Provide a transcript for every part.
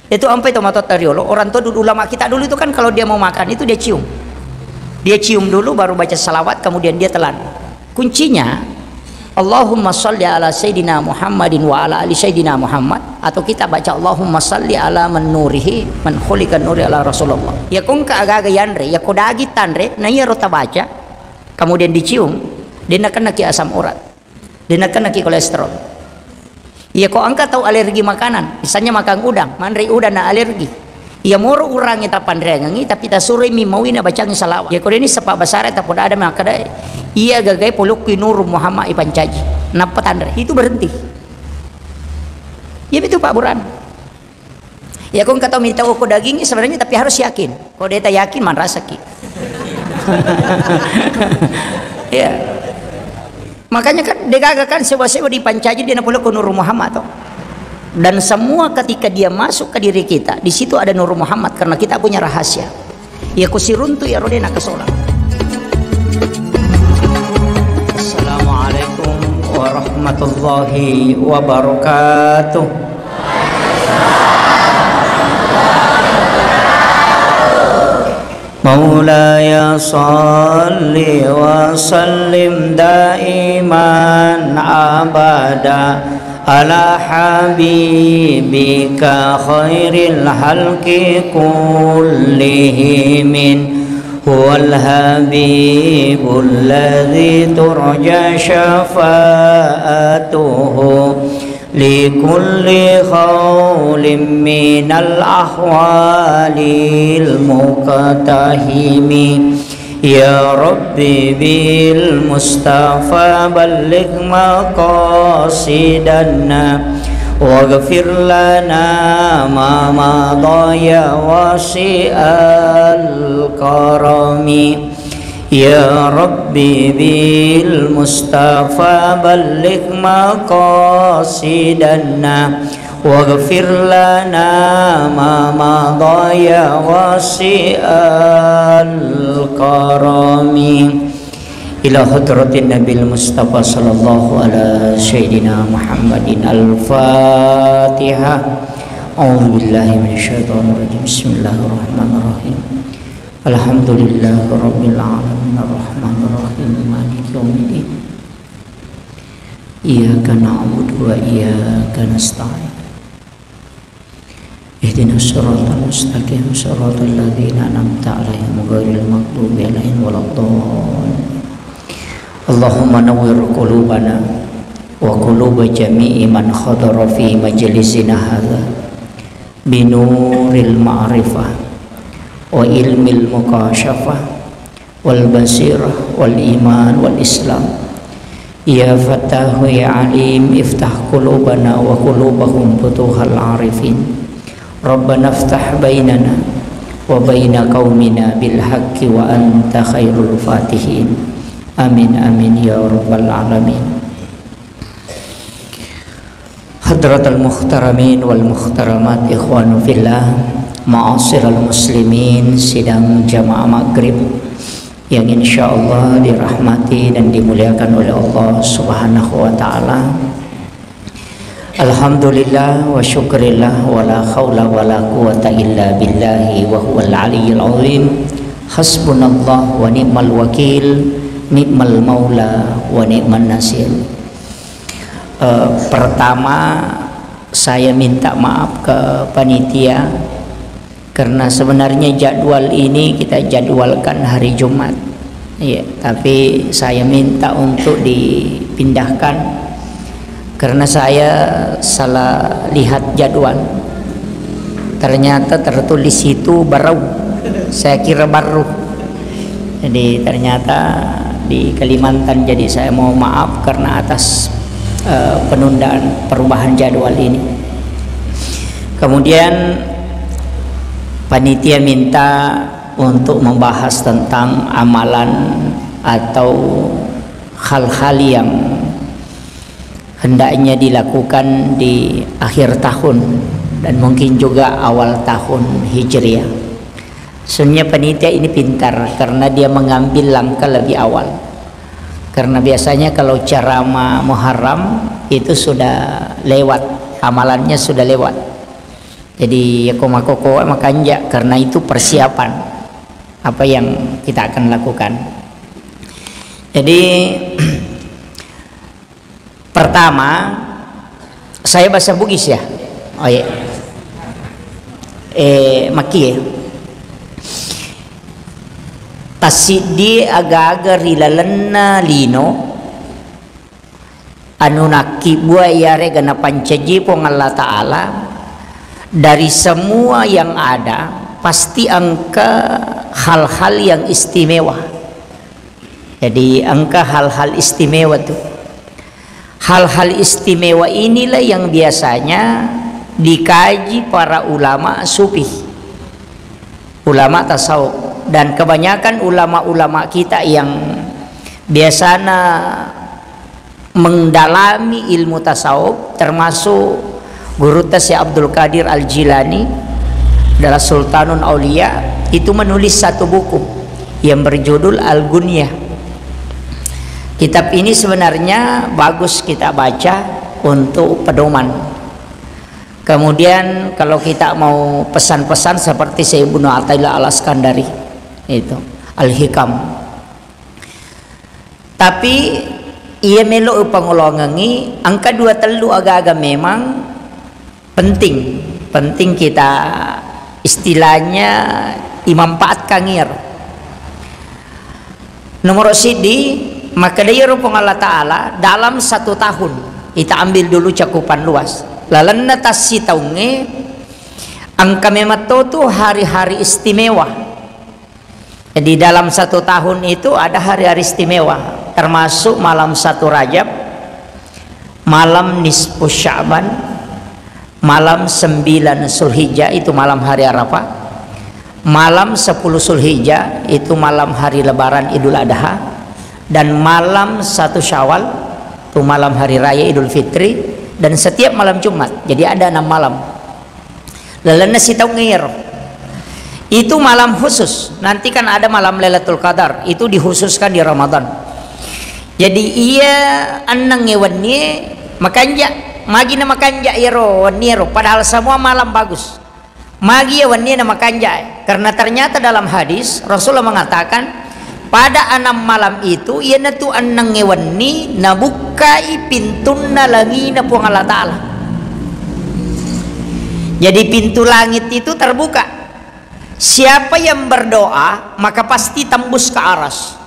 Itu sampai tomato tariolo. Orang tua dulu, ulama kita dulu itu kan kalau dia mau makan itu dia cium. Dia cium dulu baru baca salawat, kemudian dia telan. Kuncinya Allahumma salli ala Sayyidina Muhammadin wa ala ali Sayyidina Muhammad, atau kita baca Allahumma salli ala man nurihi man khuliqan nuri ala Rasulullah. Ya kung kaaga yanre, ya kodagi tanre, na iya rota baca, kemudian dicium, dia nak naki asam urat, dia nak naki kolesterol. Ya kok angka tahu alergi makanan, misalnya makan udang, manre udang na alergi. Ya moro urang kita pandrengangi tapi ta sore mi mauina bacang salawat. Ya kode ini sepak besar eta poda ada makada. Iya gagai poluk Nur Muhammad Ipancaji. Napa tandre? Itu berhenti. Ya itu Pak Buran. Ya kau kata minta ukur dagingnya sebenarnya tapi harus yakin. Kalau dia tak yakin man rasa ki. Ya. Makanya kan degagakan sewa-sewa di Pancaji dia napoluk Nur Muhammad toh. Dan semua ketika dia masuk ke diri kita, di situ ada Nur Muhammad karena kita punya rahasia. Ya kusiruntu ya rodena kesolah. Assalamualaikum warahmatullahi wabarakatuh. Maulaya salli wa sallim daiman abada ala habibika khairil halqi kullihim. Huwal habibul ladzi turja syafa'atuhu likulli khawlim minal ahwalil muqtahimi. Ya Rabbi bil Mustafa balligh maqasidana waghfir lana ma madaya wasi'al karami. Ya Rabbi bil Mustafa balligh maqasidana waghfir lana ma madaya wasi'al karami. Ila hadratin Nabil Mustafa sallallahu ala Sayyidina Muhammadin. Al-Fatihah. A'udzu billahi minasyaitonir rajim. Bismillahirrahmanirrahim. Alhamdulillahi rabbil alamin arrahmanir rahim maliki yaumiddin. Iyyaka na'budu wa iyyaka nasta'in. Ihdinas siratal mustaqim siratal ladzina an'amta 'alaihim ghairil maghdubi 'alaihim waladdallin. Allahumma nawwir qulubana wa quluba jami'i man khadara fi majlisina hadza binuril ma'rifah wa ilmil mukasyafah wal basirah wal iman wal islam. Ya Fattahu ya Alim iftah qulubana wa qulubahum futuhal arifin. Rabbana iftah bainana wa baina qaumina bil haqqi wa anta khairul fatihin. Amin amin ya rabbal alamin. Hadratal muhtaramin wal muhtaramat, ikhwanu fillah, ma'asyiral muslimin, sidang jamaah maghrib yang insyaallah dirahmati dan dimuliakan oleh Allah Subhanahu wa taala. Alhamdulillah wa syukrillah wa la haula wa la quwata illa billahi wa huwal aliyyil azim. Hasbunallah wa ni'mal wakil, ni'mal maula wa ni'man nasir. Pertama saya minta maaf ke panitia karena sebenarnya jadwal ini kita jadwalkan hari Jumat ya, tapi saya minta untuk dipindahkan karena saya salah lihat jadwal. Ternyata tertulis itu baru, saya kira baru, jadi ternyata di Kalimantan. Jadi saya mau maaf karena atas penundaan perubahan jadwal ini. Kemudian panitia minta untuk membahas tentang amalan atau hal-hal yang hendaknya dilakukan di akhir tahun dan mungkin juga awal tahun Hijriah. Sebenarnya panitia ini pintar karena dia mengambil langkah lebih awal. Karena biasanya kalau ceramah Muharram itu sudah lewat, amalannya sudah lewat. Jadi ya koma-koko makanya karena itu persiapan apa yang kita akan lakukan. Jadi pertama saya bahasa Bugis ya. Oh iya. Maki ya. Tasidi aga-aga rilalana lino anu naki buaya regana pancaji pong Allah Ta'ala dari semua yang ada pasti angka hal-hal yang istimewa. Jadi angka hal-hal istimewa tuh, hal-hal istimewa inilah yang biasanya dikaji para ulama sufi, ulama tasawuf. Dan kebanyakan ulama-ulama kita yang biasanya mendalami ilmu tasawuf, termasuk guru Syekh Abdul Qadir Al-Jilani adalah Sultanun Aulia, itu menulis satu buku yang berjudul Al-Gunyah. Kitab ini sebenarnya bagus kita baca untuk pedoman. Kemudian kalau kita mau pesan-pesan seperti Sayyidina Athaillah Al-Askandari itu Al-Hikam, tapi ia melo pangolongangi angka 2 telu agak-agak memang penting kita istilahnya imanfaat kangir nomor sidi. Maka dia rupang Allah Ta'ala dalam 1 tahun kita ambil dulu cakupan luas lalan natasi taunge angka memato tu hari-hari istimewa. Jadi dalam 1 tahun itu ada hari-hari istimewa, termasuk malam 1 Rajab, malam nisfu Sya'ban, malam 9 Zulhijjah itu malam hari Arafah, malam 10 Zulhijjah itu malam hari Lebaran Idul Adha, dan malam 1 Syawal itu malam hari raya Idul Fitri, dan setiap malam Jumat. Jadi ada 6 malam. Lalu nasi taungir itu malam khusus. Nanti kan ada malam Lailatul Qadar, itu dikhususkan di Ramadan. Jadi ia anang ewannya makanja magi na makanja iro waniro, padahal semua malam bagus. Magi ewannya na makanja karena ternyata dalam hadis Rasulullah mengatakan pada 6 malam itu ia natu anang ewanni nabukai pintunna langina puang Allah Ta'ala. Jadi pintu langit itu terbuka. Siapa yang berdoa maka pasti tembus ke aras.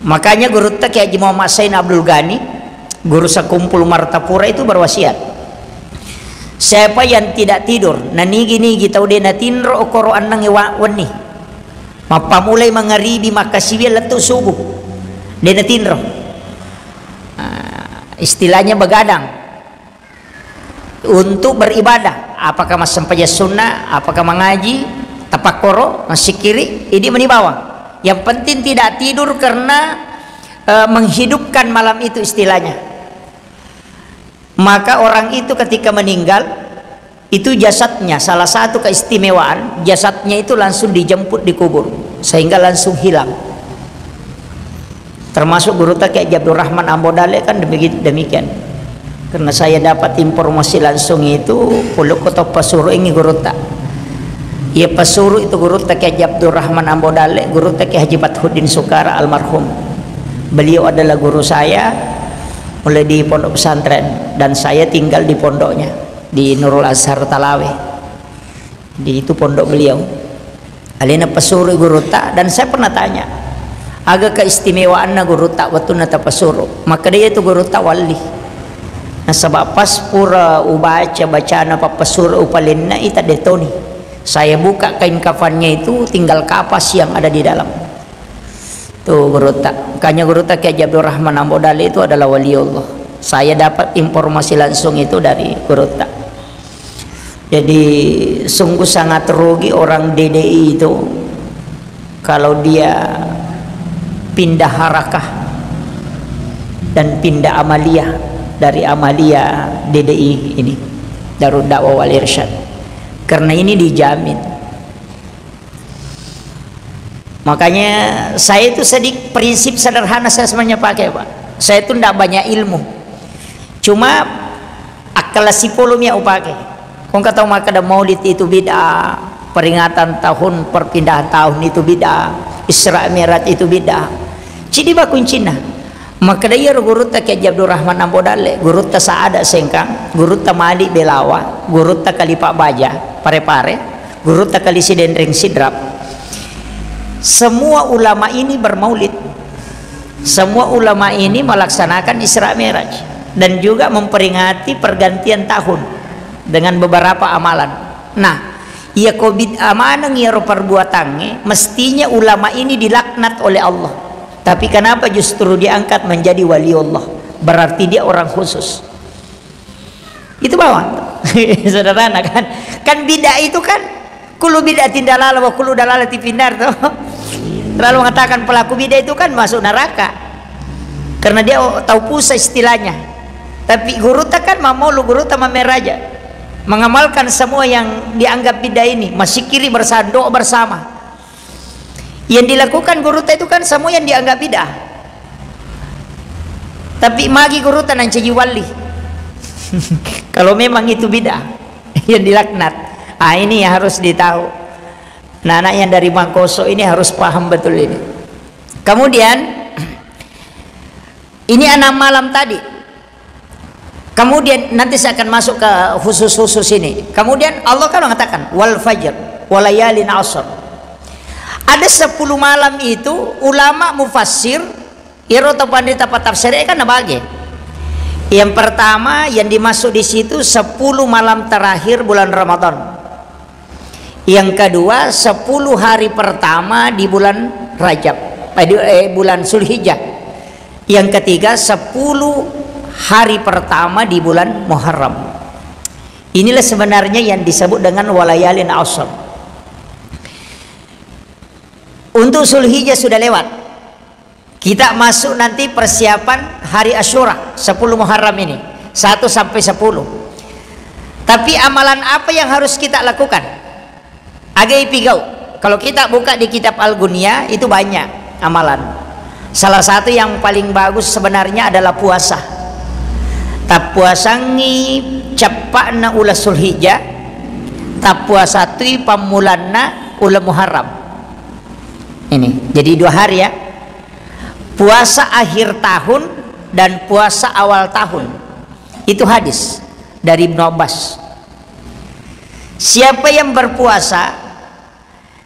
Makanya guru Kiai Haji Muhammad Sain Abdul Ghani, guru Sakumpul Martapura itu berwasiat, siapa yang tidak tidur nanigi-nigi tau dia natinro okoro anang wani mapa mulai mengaribi maka siwil letu subuh dia natinro. Istilahnya begadang untuk beribadah, apakah mas sampainya sunnah, apakah mengaji, tapakoro, masikiri, ini menibawa. Yang penting tidak tidur karena menghidupkan malam itu istilahnya. Maka orang itu ketika meninggal itu jasadnya, salah satu keistimewaan jasadnya itu langsung dijemput di kubur sehingga langsung hilang. Termasuk guru Kiai Abdul Rahman Ambodale kan demikian. Karena saya dapat informasi langsung itu puluk kota Pasuru ini guru tak. Ya Pasuru itu guru Kiai Abdul Rahman Ambodale, guru Kiai Haji Fathuddin Sukara almarhum. Beliau adalah guru saya mulai di pondok pesantren dan saya tinggal di pondoknya di Nurul Azhar Talawe. Di itu pondok beliau. Alina Pasuru guru tak, dan saya pernah tanya agak keistimewaan guru tak waktu nata Pasuru. Maka dia itu guru tak wali. Nah sebab pas pura baca apa Pasuru upalinna ita detoni. Saya buka kain kafannya itu tinggal kapas yang ada di dalam. Tuh guru tak. Makanya guru tak Kiai Abdul Rahman Ambodale itu adalah waliullah. Saya dapat informasi langsung itu dari guru tak. Jadi sungguh sangat rugi orang DDI itu kalau dia pindah harakah dan pindah amaliyah dari amalia DDI ini, Darul Dakwah wal Irsyad, karena ini dijamin. Makanya saya itu sedikit prinsip sederhana saya sebenarnya pakai Pak. Saya itu tidak banyak ilmu, cuma kelas sipolumnya upake kong kata maka ada maulid itu bid'ah, peringatan tahun perpindahan tahun itu bid'ah, Isra Mi'raj itu bid'ah. Cidi ba kuncina maka dia gurutta ke Abdul Rahman Ambodale, gurutta Saada Sengkang, gurutta Mali Belawa, gurutta kali Pak Baja Pare-pare, gurutta kali Sidendring Sidrap. Semua ulama ini bermaulid, semua ulama ini melaksanakan Isra Mi'raj dan juga memperingati pergantian tahun dengan beberapa amalan. Nah, ia covid amanang ia perbuatannya mestinya ulama ini dilaknat oleh Allah. Tapi kenapa justru diangkat menjadi waliullah? Berarti dia orang khusus. Itu bawah. Saudara kan? Kan bid'ah itu kan kullu bid'atin dalalah wa kullu dalalati finnar tuh. Terlalu mengatakan pelaku bid'ah itu kan masuk neraka. Karena dia tahu pusat istilahnya. Tapi guru kan mamolu guru mameraja. Mengamalkan semua yang dianggap bid'ah ini, masih kiri bersandok bersama. Yang dilakukan guru itu kan semua yang dianggap bid'ah. Tapi magi guru nan jadi wali. Kalau memang itu bid'ah yang dilaknat. Ah, ini yang harus ditahu. Nah, anak yang dari Mangkoso ini harus paham betul ini. Kemudian ini 6 malam tadi. Kemudian nanti saya akan masuk ke khusus-khusus ini. Kemudian Allah kan mengatakan wal fajr walayalin asr. Ada 10 malam itu ulama mufassir iro atau pandita tafsir kan bagi. Yang pertama yang dimasuk di situ 10 malam terakhir bulan Ramadan. Yang kedua 10 hari pertama di bulan Rajab, bulan Zulhijjah. Yang ketiga 10 hari pertama di bulan Muharram. Inilah sebenarnya yang disebut dengan walayalin asr. Untuk Zulhijjah sudah lewat. Kita masuk nanti persiapan hari Asyura 10 Muharram ini 1 sampai 10. Tapi amalan apa yang harus kita lakukan? Agai pigau. Kalau kita buka di kitab Al-Ghunyah itu banyak amalan. Salah satu yang paling bagus sebenarnya adalah puasa. Tak puasangi cepatna ulah Zulhijjah, tak puasa tu pamulanna ulah Muharram. Ini jadi 2 hari ya, puasa akhir tahun dan puasa awal tahun. Itu hadis dari Ibnu Abbas. Siapa yang berpuasa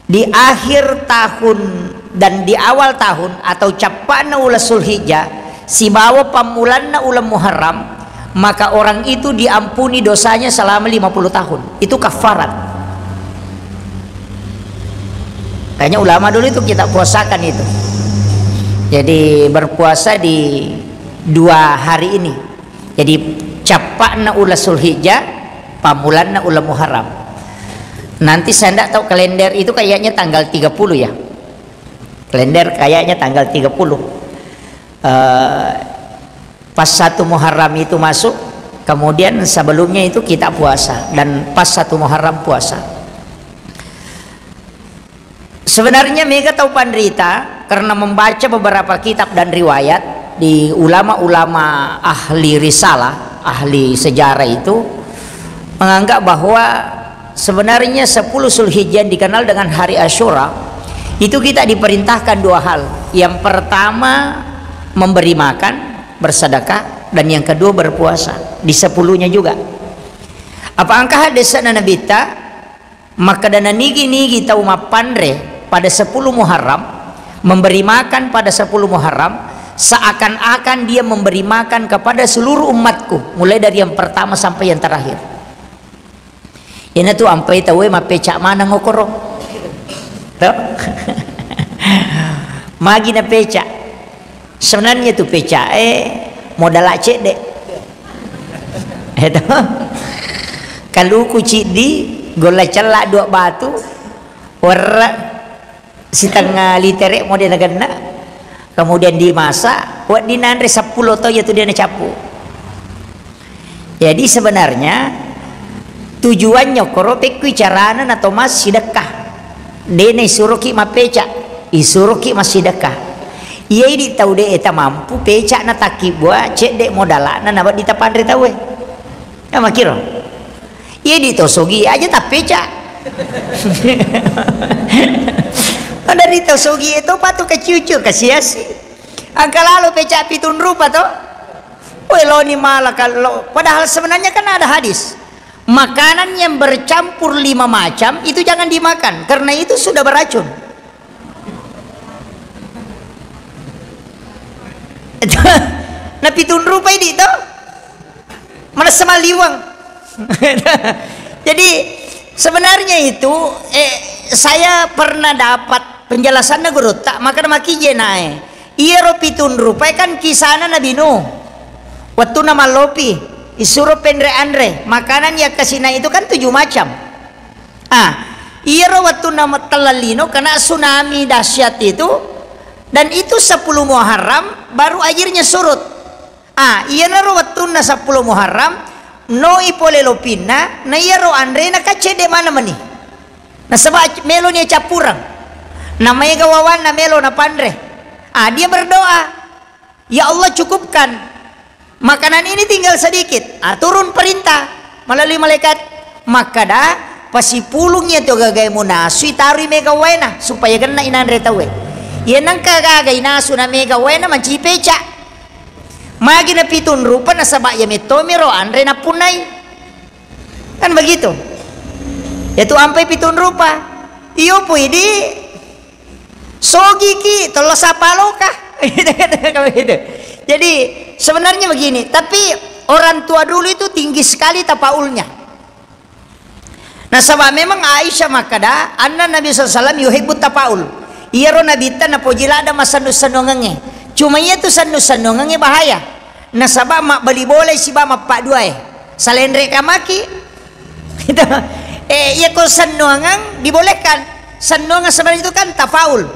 di akhir tahun dan di awal tahun atau capana ulah Zulhijjah si bawa pamulanna ulah Muharram, maka orang itu diampuni dosanya selama 50 tahun. Itu kafarat. Kayaknya ulama dulu itu kita puasakan itu. Jadi berpuasa di 2 hari ini. Jadi capakna ulah Zulhijjah, pamulanna ulah Muharram. Nanti saya tidak tahu kalender itu kayaknya tanggal 30 ya. Kalender kayaknya tanggal 30. Pas 1 Muharram itu masuk, kemudian sebelumnya itu kita puasa dan pas 1 Muharram puasa. Sebenarnya mereka tahu penderita karena membaca beberapa kitab dan riwayat di ulama-ulama ahli risalah, ahli sejarah itu menganggap bahwa sebenarnya 10 Zulhijjah dikenal dengan hari Asyura itu kita diperintahkan 2 hal. Yang pertama memberi makan, bersedekah, dan yang kedua berpuasa. Di 10-nya juga. Apa angka hadis Nabi ta maka dana nigi tahu mapandre pada 10 Muharram, memberi makan pada 10 Muharram seakan-akan dia memberi makan kepada seluruh umatku, mulai dari yang pertama sampai yang terakhir. Ini tuh ampai tahu mapecak mana ngokoro tuh magi na pecak sebenarnya tuh pecak modal aceh deh itu kalau kuci di gola celak 2 batu warna setengah liter mau dia negana, kemudian dimasak buat dinandre 10 atau ya tuh dia capu. Jadi sebenarnya tujuannya koropek carana atau mas sedekah dene suruh ki mapeca isuruh ki mas sedekah iya ini tahu deh eta mampu peca na taki buat cek dek modalana nabat ditapandre tahu Ya makiro. Iya ditosogi aja tapi cak. Ada ditosogi itu patu ke cucu ke siasi. Angka lalu pecah pitun rupa toh. Woi lo ni malah kalau padahal sebenarnya kan ada hadis. Makanan yang bercampur 5 macam itu jangan dimakan karena itu sudah beracun. Nah pitun rupa ini toh. Mana semaliwang. Jadi sebenarnya itu saya pernah dapat penjelasannya guru tak makan maki jenai. Iya pitun rupa kan kisahnya Nabi Nuh. Waktu nama lopi disuruh Andre makanan yang kesina itu kan 7 macam. Iya waktu nama telalino kena tsunami dahsyat itu dan itu 10 Muharram baru airnya surut. Iya naro waktu na 10 Muharram no ipole lopina na iya ro Andre na kacede mana mani. Na sebab melo ni capurang. Namanya gawawan na melo na pandre. Dia berdoa, ya Allah cukupkan makanan ini tinggal sedikit. Turun perintah melalui malaikat. Maka dah pasi pulungnya tu gagai munasu taruh mega wena supaya kena inandre tahu. Ya nang kagagai nasu na mega wena mancipeca. Magi na pitun rupa na sabak ya metomiro andre na punai. Kan begitu. Yaitu ampai pitun rupa. Iyo pui di sogi ki tolo sapaloka. Jadi sebenarnya begini, tapi orang tua dulu itu tinggi sekali tapaulnya. Nah sebab memang Aisyah makada anna Nabi SAW yuhibbut tapaul. Iya ro Nabi tan apojila ada masandu-sandongange. Cuma itu sandu-sandongange bahaya. Nah sebab mak beli boleh si ba mak pak dua salendre kamaki. Itu iya ko sandongan dibolehkan. Sandongan sebenarnya itu kan tapaul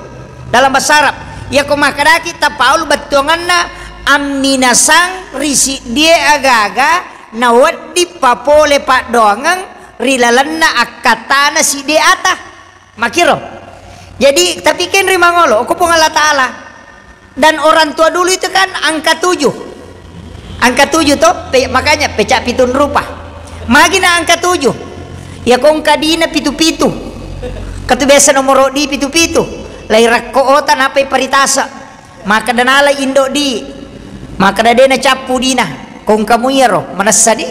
dalam bahasa Arab. Ya ko makada kita tapaul betonganna aminasang risi dia agaga na wadi papole pak doangang rilalanna akatana si dia atah makiro. Jadi tapi kan rimangolo aku pun Allah Ta'ala. Dan orang tua dulu itu kan angka 7 toh makanya pecah pitun rupa magina angka 7 ya kong kadina pitu-pitu katu biasa nomor di pitu-pitu lai rakkootan apa paritasa maka danala indo di maka dadena capu dina kong kamu yero manasa di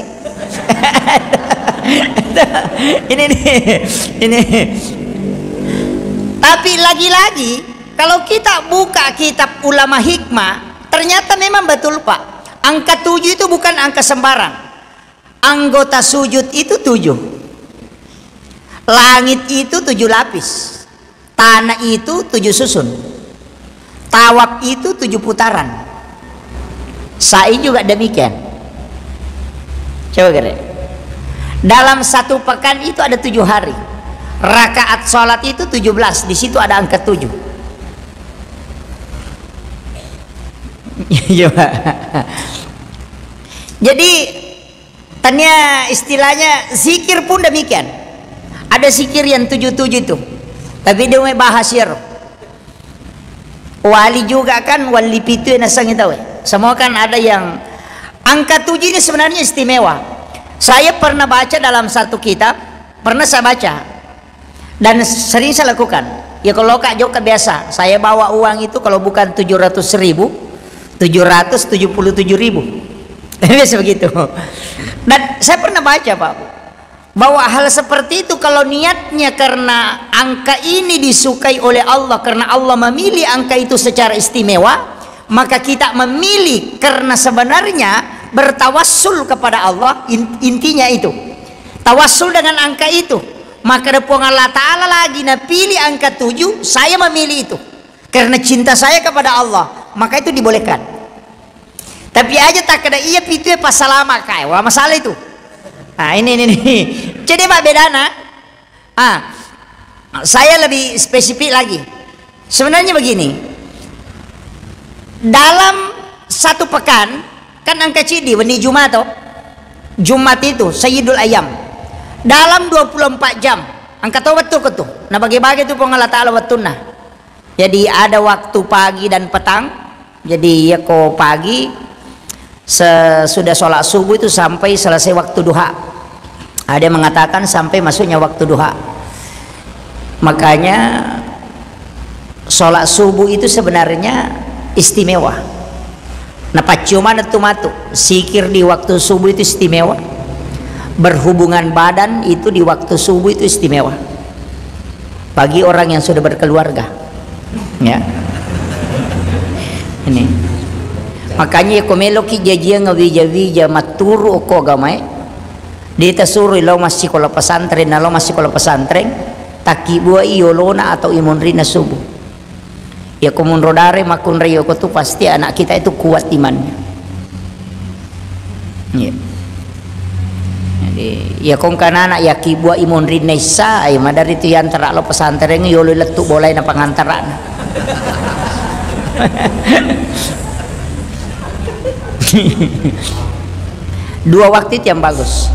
ini tapi lagi-lagi kalau kita buka kitab ulama hikmah ternyata memang betul Pak. Angka 7 itu bukan angka sembarang. Anggota sujud itu 7. Langit itu 7 lapis. Tanah itu 7 susun. Tawaf itu 7 putaran. Sa'i juga demikian. Coba kira. Dalam satu pekan itu ada 7 hari. Rakaat sholat itu 17. Di situ ada angka 7. Jadi tanya istilahnya zikir pun demikian. Ada zikir yang 77 itu. Tapi dia mau bahas ya. Wali juga kan wali pitu yang nasang itu. Semua kan ada yang angka 7 ini sebenarnya istimewa. Saya pernah baca dalam satu kitab, pernah saya baca dan sering saya lakukan. Ya kalau kak Joka biasa, saya bawa uang itu kalau bukan 700.000 777.000 biasa begitu. Dan saya pernah baca Pak bahwa hal seperti itu kalau niatnya karena angka ini disukai oleh Allah karena Allah memilih angka itu secara istimewa, maka kita memilih karena sebenarnya bertawassul kepada Allah. Intinya itu tawassul dengan angka itu. Maka depung Allah Ta'ala lagi pilih angka 7. Saya memilih itu karena cinta saya kepada Allah, maka itu dibolehkan. Tapi aja tak ada iya itu pas lama kayak wah masalah itu. Nah ini. Jadi Pak bedana. Saya lebih spesifik lagi. Sebenarnya begini. Dalam satu pekan kan angka cidi wendi Jumat toh. Jumat itu Sayyidul Ayyam. Dalam 24 jam angka tahu betul ketuh. Nah bagi-bagi itu Allah Ta'ala watunna. Jadi ada waktu pagi dan petang. Jadi ya ko pagi sesudah sholat subuh itu sampai selesai waktu duha. Ada yang mengatakan sampai masuknya waktu duha. Makanya sholat subuh itu sebenarnya istimewa. Nah, pacuman itu matu sikir di waktu subuh itu istimewa. Berhubungan badan itu di waktu subuh itu istimewa bagi orang yang sudah berkeluarga, ya. Ini makanya komelo ki jajia ngawija-wija maturu ko gamai dita suruh lo masih kola pesantren lo masih kola pesantren takibua iolona atau imunrina subuh ya komun rodare makun reyo ko tu pasti anak kita itu kuat imannya, ya. Jadi ya kong kanana ya kibua imunrina isa ay madari itu yang terak lo pesantren yolo letuk boleh na pangantaran. Dua waktu itu yang bagus,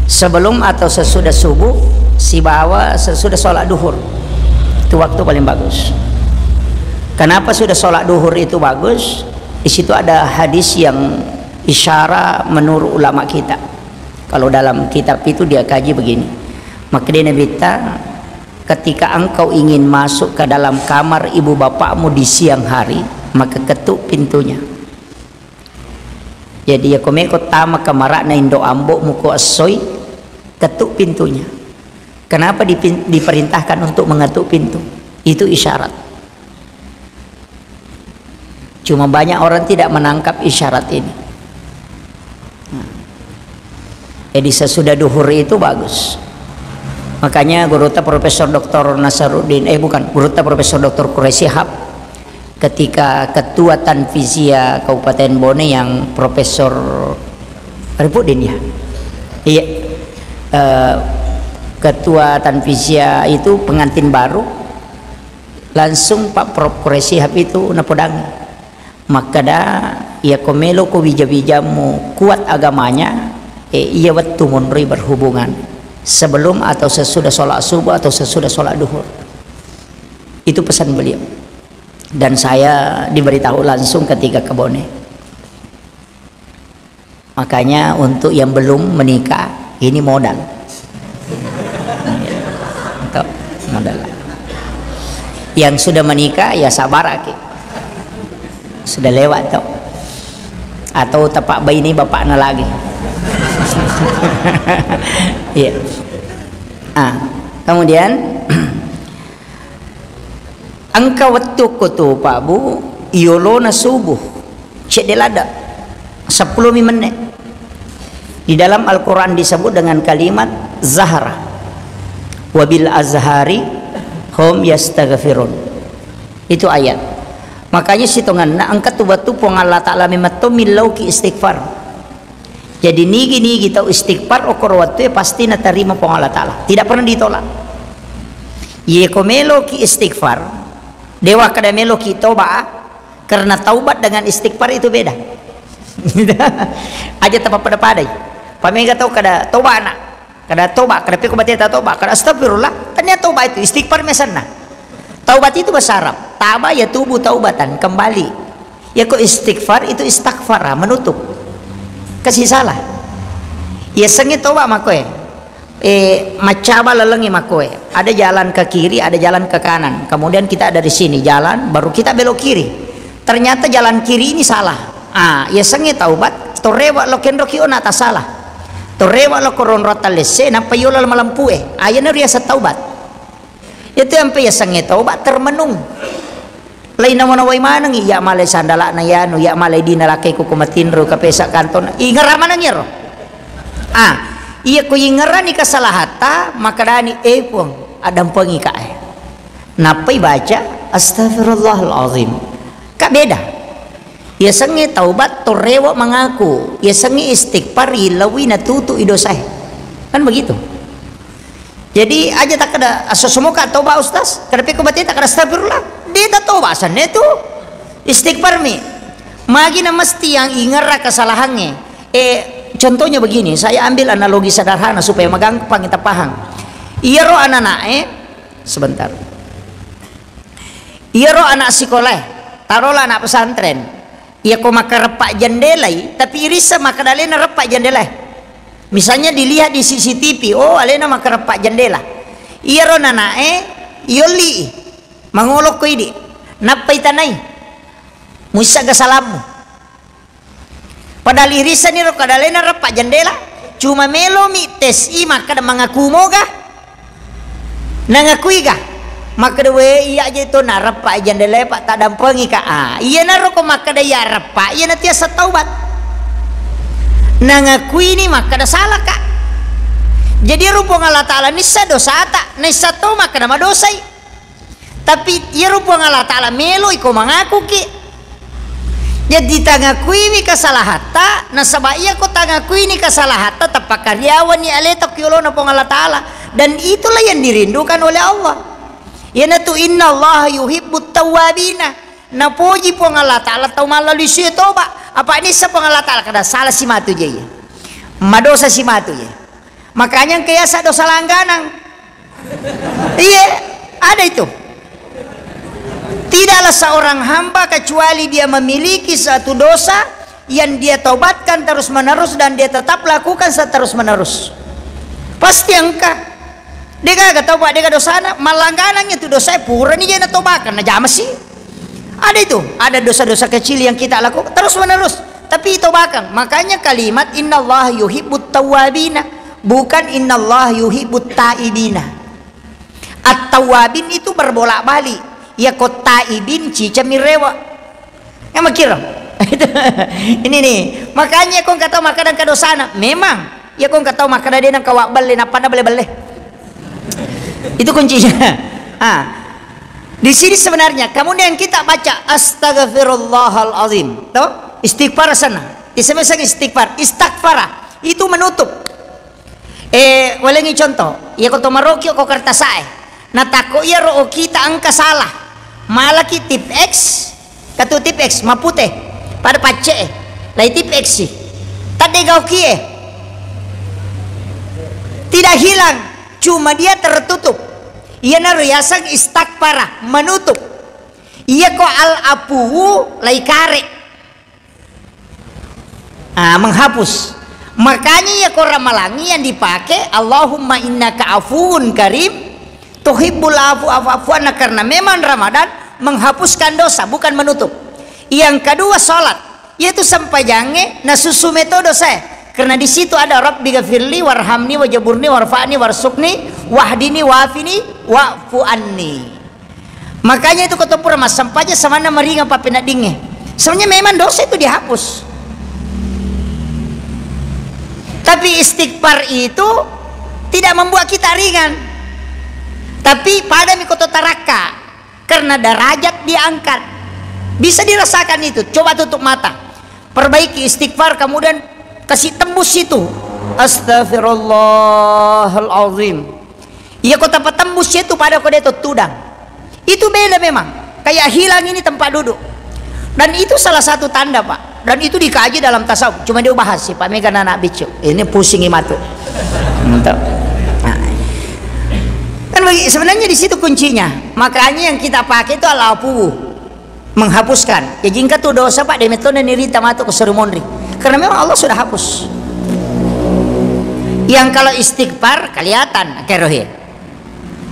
sebelum atau sesudah subuh, si bawa sesudah sholat duhur, itu waktu paling bagus. Kenapa sudah sholat duhur itu bagus? Di situ ada hadis yang isyarat menurut ulama kita. Kalau dalam kitab itu dia kaji begini, maka dia nabita ketika engkau ingin masuk ke dalam kamar ibu bapakmu di siang hari, maka ketuk pintunya. Jadi ya komeko tama kamara na indo ambok muko asoy, ketuk pintunya. Kenapa diperintahkan untuk mengetuk pintu? Itu isyarat. Cuma banyak orang tidak menangkap isyarat ini. Jadi sesudah duhur itu bagus. Makanya Guruta Profesor Dr. Nasaruddin Guruta Profesor Dr. Quraisy Shihab ketika ketua Tanfizia Kabupaten Bone yang Profesor Ripuddin ya, iya, ketua Tanfizia itu pengantin baru, langsung Pak Prof Quraisy Shihab itu napodang, maka dah ia komelo ko bija-bijamu kuat agamanya, ia waktu munri berhubungan sebelum atau sesudah sholat subuh atau sesudah sholat duhur. Itu pesan beliau. Dan saya diberitahu langsung ketika ke Bone. Makanya untuk yang belum menikah ini modal. Untuk modal. Yang sudah menikah ya sabar aki. Sudah lewat toh. Atau tepak bayi ini bapaknya lagi. Iya. Kemudian angka waktu kutu Pak Bu iolona subuh cek delada 10 menit. Di dalam Al-Quran disebut dengan kalimat zahara wabil azhari hum yastaghfirun. Itu ayat. Makanya situngan na angkat tu batu pong Allah Ta'ala mimato milau ki istighfar. Jadi nigi tau istighfar okor waktu pasti na terima pong Allah Ta'ala, tidak pernah ditolak. Ye komelo ki istighfar dewa kada melo ki toba, karena taubat dengan istighfar itu beda. Aja tempat pada padai pamega tau kada toba anak kada toba kada peko bateta toba kada astagfirullah ternyata toba itu istighfar mesana. Taubat itu bahasa Arab taba ya tubuh taubatan kembali, ya kok istighfar itu istighfar menutup kasih salah ya sengi toba makoe macaba lelengi makoe ada jalan ke kiri ada jalan ke kanan, kemudian kita ada di sini jalan baru kita belok kiri, ternyata jalan kiri ini salah. Ya sengi taubat torewa lo kendro ki ona ta salah torewa lo koron rotalese na payola malampue ayana riasa taubat itu yang ya sengi taubat termenung lain naman away manang iya malay sandala na yan iya malay di nalaki ko kumatinro kapesa kanton ingaraman na ngero iya ko ingaran ni kasalahata makadani pong adam pangikae napay baca astaghfirullahalazim ka beda. Ya sengi taubat torewa mengaku, ya sengi istighfar ilawi natutu idosai, kan begitu. Jadi aja tak ada sesemuka taubat ustaz, kenapa kau batin tak ada astagfirullah, dia tak taubat sana itu istighfar mi, magi na mesti yang ingat kesalahannya. Contohnya begini, saya ambil analogi sederhana supaya magampang kita paham. Iya roh anak sebentar, iya roh anak sekolah, taruhlah anak pesantren. ia ko maka repak jendelai tapi irisa maka dalena repak jendela. Misalnya dilihat di CCTV, oh alena maka repak jendela. Iya ro nanae yoli mangolok ko idi napai tanai muisa ga salamu. Padahal irisa ni ro kadalena repak jendela cuma melo mi tes i maka da mengaku moga nangakui ga maka dewe iya aja itu na repak jendela pak tak dampengi ka iya na ro ko maka da ya repak iya na tiasa taubat nangakui ni maka da salah ka. Jadi rupa Allah Ta'ala nisa dosa tak nisa tau maka nama dosai tapi iya rupa Allah Ta'ala melo iko mengaku ki. Jadi tangakui ni kasalahata nasaba iya ko tangakui ni kasalahata tapakaryawan ni aletak yolo na pong Allah Ta'ala dan itulah yang dirindukan oleh Allah. Yana tu inna Allah yuhibbut tawabina na puji pong Allah Ta'ala tau malalui siya toba apa ini sa pong Allah Ta'ala kada salah si matu jaya madosa si matu jaya makanya kaya sa dosa langganang iya ada itu. Tidaklah seorang hamba kecuali dia memiliki satu dosa yang dia taubatkan terus menerus dan dia tetap lakukan terus menerus. Pasti engkau dia kagak taubat dia dosa malangganang itu dosa pura nih jangan taubatkan aja masih ada itu. Ada dosa-dosa kecil yang kita lakukan terus menerus tapi taubatkan. Makanya kalimat innallaha yuhibbut tawwabina bukan innallaha yuhibbut taibina. At-tawwabin itu berbolak-balik ya kota ibin cica mirewa yang makira ini nih makanya kau kata makanan kadosana memang ya kau kata makanan dia nang kawak balik apa boleh itu kuncinya. Di sini sebenarnya kemudian kita baca astaghfirullahalazim toh istighfar sana disebut istighfar istighfar itu menutup walengi contoh ya kau marokio kau kertasae natako ya ro kita angka salah malaki tip X katu tip X mapute pada pace lai tip X sih tadi gau kie tidak hilang cuma dia tertutup ia naru yasang istakpara menutup ia ko al apuhu lai kare menghapus makanya ya ko ramalangi yang dipakai Allahumma innaka afuun karim tuhibbul afuana karena memang Ramadan menghapuskan dosa bukan menutup. Yang kedua salat yaitu sampai jange nasusu metode saya karena di situ ada Rabbi ghafirli warhamni wajaburni warfa'ni warsukni wahdini wafini wa'fu anni. Makanya itu ketempur mas sampainya sama nama ringan apa penadingnya sebenarnya memang dosa itu dihapus tapi istighfar itu tidak membuat kita ringan tapi pada mikoto taraka karena derajat diangkat bisa dirasakan itu. Coba tutup mata perbaiki istighfar kemudian kasih tembus itu astaghfirullahalazim iya kota petembus itu pada kode itu tudang itu beda memang kayak hilang ini tempat duduk dan itu salah satu tanda pak dan itu dikaji dalam tasawuf cuma dia bahas sih pak Mega anak bicu ini pusing imatu mantap. Sebenarnya di situ kuncinya. Makanya yang kita pakai itu alapu menghapuskan. Ya jingka tuh dosa pak demetone nirita matu ke serumondri. Karena memang Allah sudah hapus. Yang kalau istighfar kelihatan kerohir.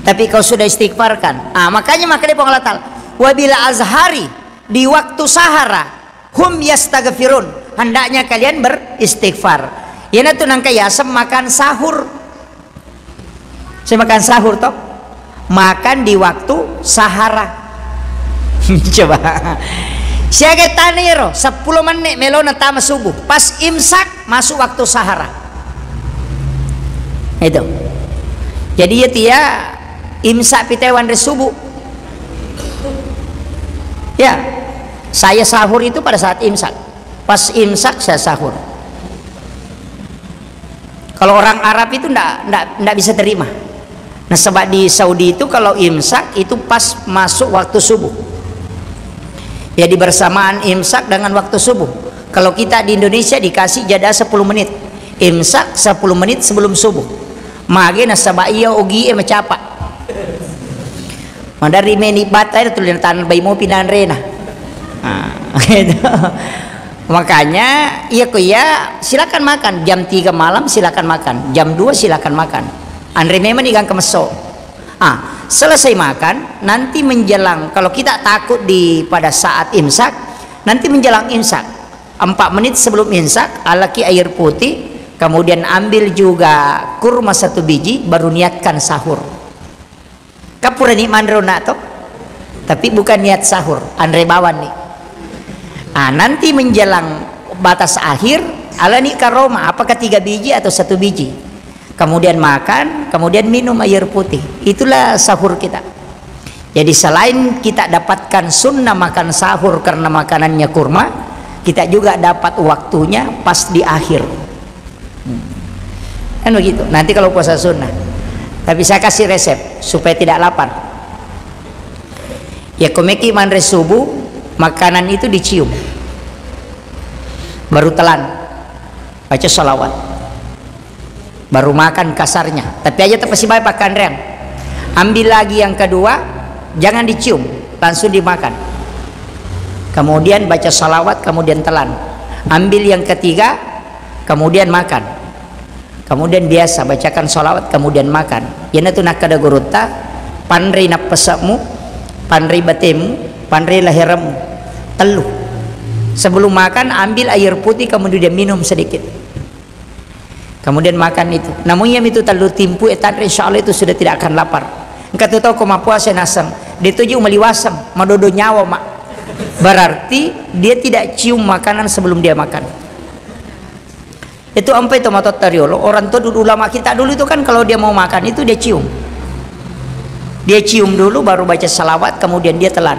Tapi kau sudah istighfarkan. Makanya dia Allah Ta'ala. Wabila azhari di waktu sahara hum yastaghfirun. Hendaknya kalian beristighfar. Ya natu nangka yasem makan sahur. Saya makan sahur toh makan di waktu sahara coba siaga taniro 10 menit melona tama subuh pas imsak masuk waktu sahara itu jadi ya tia imsak pitewan dari subuh ya saya sahur itu pada saat imsak pas imsak saya sahur. Kalau orang Arab itu ndak bisa terima. Nah sebab di Saudi itu kalau imsak itu pas masuk waktu subuh jadi bersamaan imsak dengan waktu subuh. Kalau kita di Indonesia dikasih jeda 10 menit imsak 10 menit sebelum subuh mage nasaba iya ogi macapa mandari meni batai tulisan bayi mau pindahan rena Gitu. Makanya ya silakan makan jam 3 malam, silakan makan jam 2, silakan makan. Andre memang ikan kemeso. Selesai makan, nanti menjelang, kalau kita takut pada saat imsak, nanti menjelang imsak 4 menit sebelum imsak alaki air putih, kemudian ambil juga kurma 1 biji, baru niatkan sahur. Kapura nih mandrona toh, tapi bukan niat sahur, Andre bawan nih. Nanti menjelang batas akhir alani karoma, apakah 3 biji atau 1 biji, kemudian makan, kemudian minum air putih. Itulah sahur kita. Jadi selain kita dapatkan sunnah makan sahur karena makanannya kurma, kita juga dapat waktunya pas di akhir. Kan begitu. Nanti kalau puasa sunnah. Tapi saya kasih resep supaya tidak lapar. Ya komeki manre subuh, makanan itu dicium, baru telan, baca sholawat, baru makan kasarnya. Tapi aja terpesi baik pakai rem. Ambil lagi yang kedua, jangan dicium, langsung dimakan. Kemudian baca sholawat, kemudian telan. Ambil yang ketiga, kemudian makan. Kemudian biasa bacakan sholawat, kemudian makan. Yana tu nak kada gurutta, panri napasakmu, panri batemu, panri lahiramu, teluh. Sebelum makan ambil air putih, kemudian minum sedikit, kemudian makan itu. Namun yang itu terlalu timpu etan, insya Allah itu sudah tidak akan lapar. Engkau tahu kau mau puasa nasam, dituju meliwasam, madodo nyawa mak. Berarti dia tidak cium makanan sebelum dia makan. Itu ampai itu matot tariolo. Orang tua dulu, ulama kita dulu itu kan kalau dia mau makan itu dia cium. Dia cium dulu baru baca salawat, kemudian dia telan.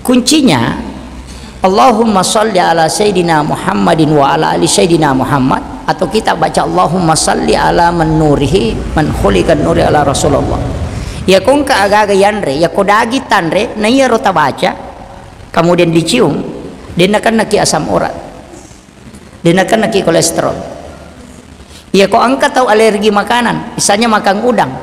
Kuncinya Allahumma sholli ala Sayyidina Muhammadin wa ala ali Sayyidina Muhammad, atau kita baca Allahumma sholli ala man nurihi man khuliqan nuri ala Rasulullah. Ya kung kaaga yanre, ya kodagi tanre, na iya rota baca, kemudian dicium, dia akan naki asam urat, dia akan naki kolesterol. Ya kok angkat tahu alergi makanan, misalnya makan udang,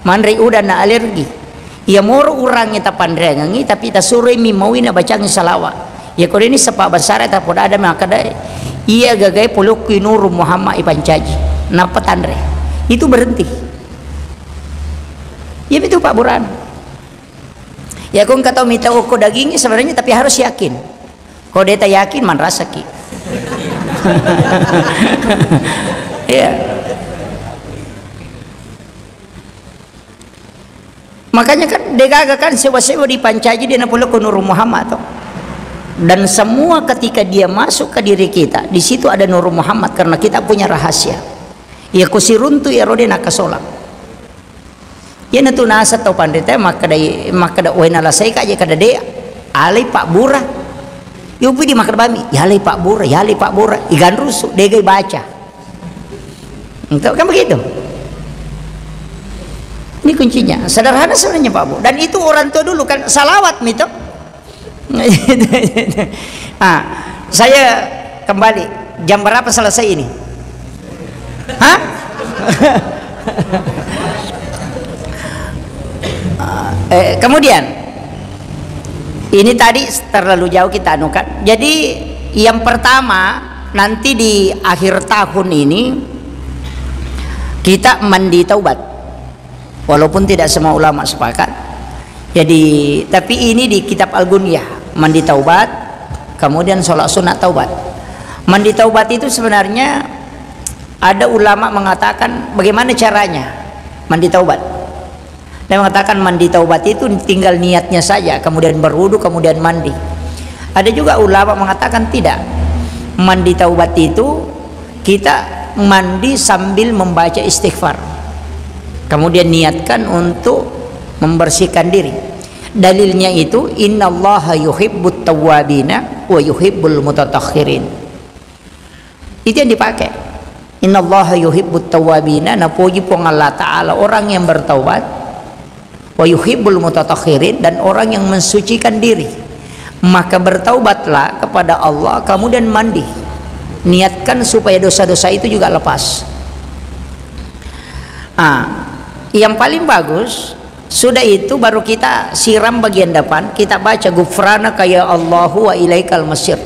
manre udang na alergi. Ya moro urangnya tapandrengangi, tapi ta suruh mi mauina bacang salawat. Ya kalau ini sepak besar tak pada ada makada iya gagai poluk Nur Muhammad Ipancaji napa tanre itu berhenti. Ya itu Pak Buran. Ya kau kata minta uko dagingnya sebenarnya, tapi harus yakin. Kalau dia tak yakin man rasa ki. Ya. Makanya kan degaga kan sewa-sewa di Pancaji dia poluk Nur Muhammad toh. Dan semua ketika dia masuk ke diri kita, di situ ada Nur Muhammad karena kita punya rahasia. Ya kusiruntu ya rode nakasola. Ya natu nasa tau pandita makada wena lasai kaje kada de alai Pak Bura. Yo pudi makada bami, ya alai Pak Bura, ya alai Pak Bura. Igan rusu degai baca. Entah kan begitu. Ini kuncinya. Sederhana sebenarnya Pak Bu. Dan itu orang tua dulu kan salawat mito. Saya kembali jam berapa selesai ini? Hah? Kemudian ini tadi terlalu jauh kita anukan. Jadi yang pertama nanti di akhir tahun ini kita mandi taubat, walaupun tidak semua ulama sepakat. Jadi tapi ini di kitab Al-Gunyah, mandi taubat, kemudian sholat sunat taubat. Mandi taubat itu sebenarnya ada ulama mengatakan bagaimana caranya mandi taubat. Dan mengatakan mandi taubat itu tinggal niatnya saja, kemudian berwudu, kemudian mandi. Ada juga ulama mengatakan tidak. Mandi taubat itu kita mandi sambil membaca istighfar, kemudian niatkan untuk membersihkan diri. Dalilnya itu innallaha yuhibbut tawwabina wa yuhibbul mutatahhirin. Itu yang dipakai. Innallaha yuhibbut tawwabina, napuji pun Allah Ta'ala orang yang bertaubat, wa yuhibbul mutatahhirin, dan orang yang mensucikan diri. Maka bertaubatlah kepada Allah, kemudian mandi. Niatkan supaya dosa-dosa itu juga lepas. Yang paling bagus Sudah itu baru kita siram bagian depan, kita baca Ghufranaka ya Allahu wa ilaikal masir.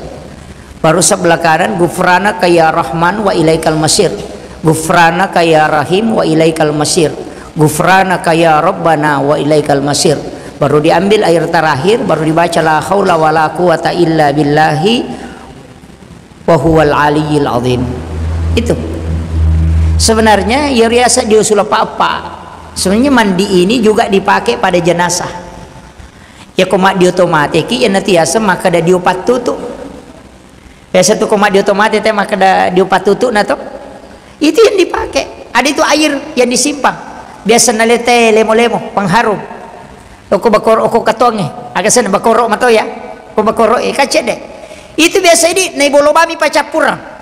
Baru sebelah kanan Ghufranaka ya Rahman wa ilaikal masir. Ghufranaka ya Rahim wa ilaikal masir. Ghufranaka ya Rabbana wa ilaikal masir. Baru diambil air terakhir, baru dibaca la haula wala quwata illa billahi wa huwal aliyyil azim. Itu sebenarnya ya riasa di usul apa. Sebenarnya mandi ini juga dipakai pada jenazah. Ya komak di otomatis ya nanti ya maka ada di opat tutu. Biasa tuh komak di otomatis teh maka ada di opat tutu nato. Itu yang dipakai. Ada itu air yang disimpang. Biasa nalete lemo-lemo pengharum. Oko bakoro oko katonge. Agak sana bakoro mato ya. Oko bakoro kacet deh. Itu biasa ini nai bolobami pacapurang.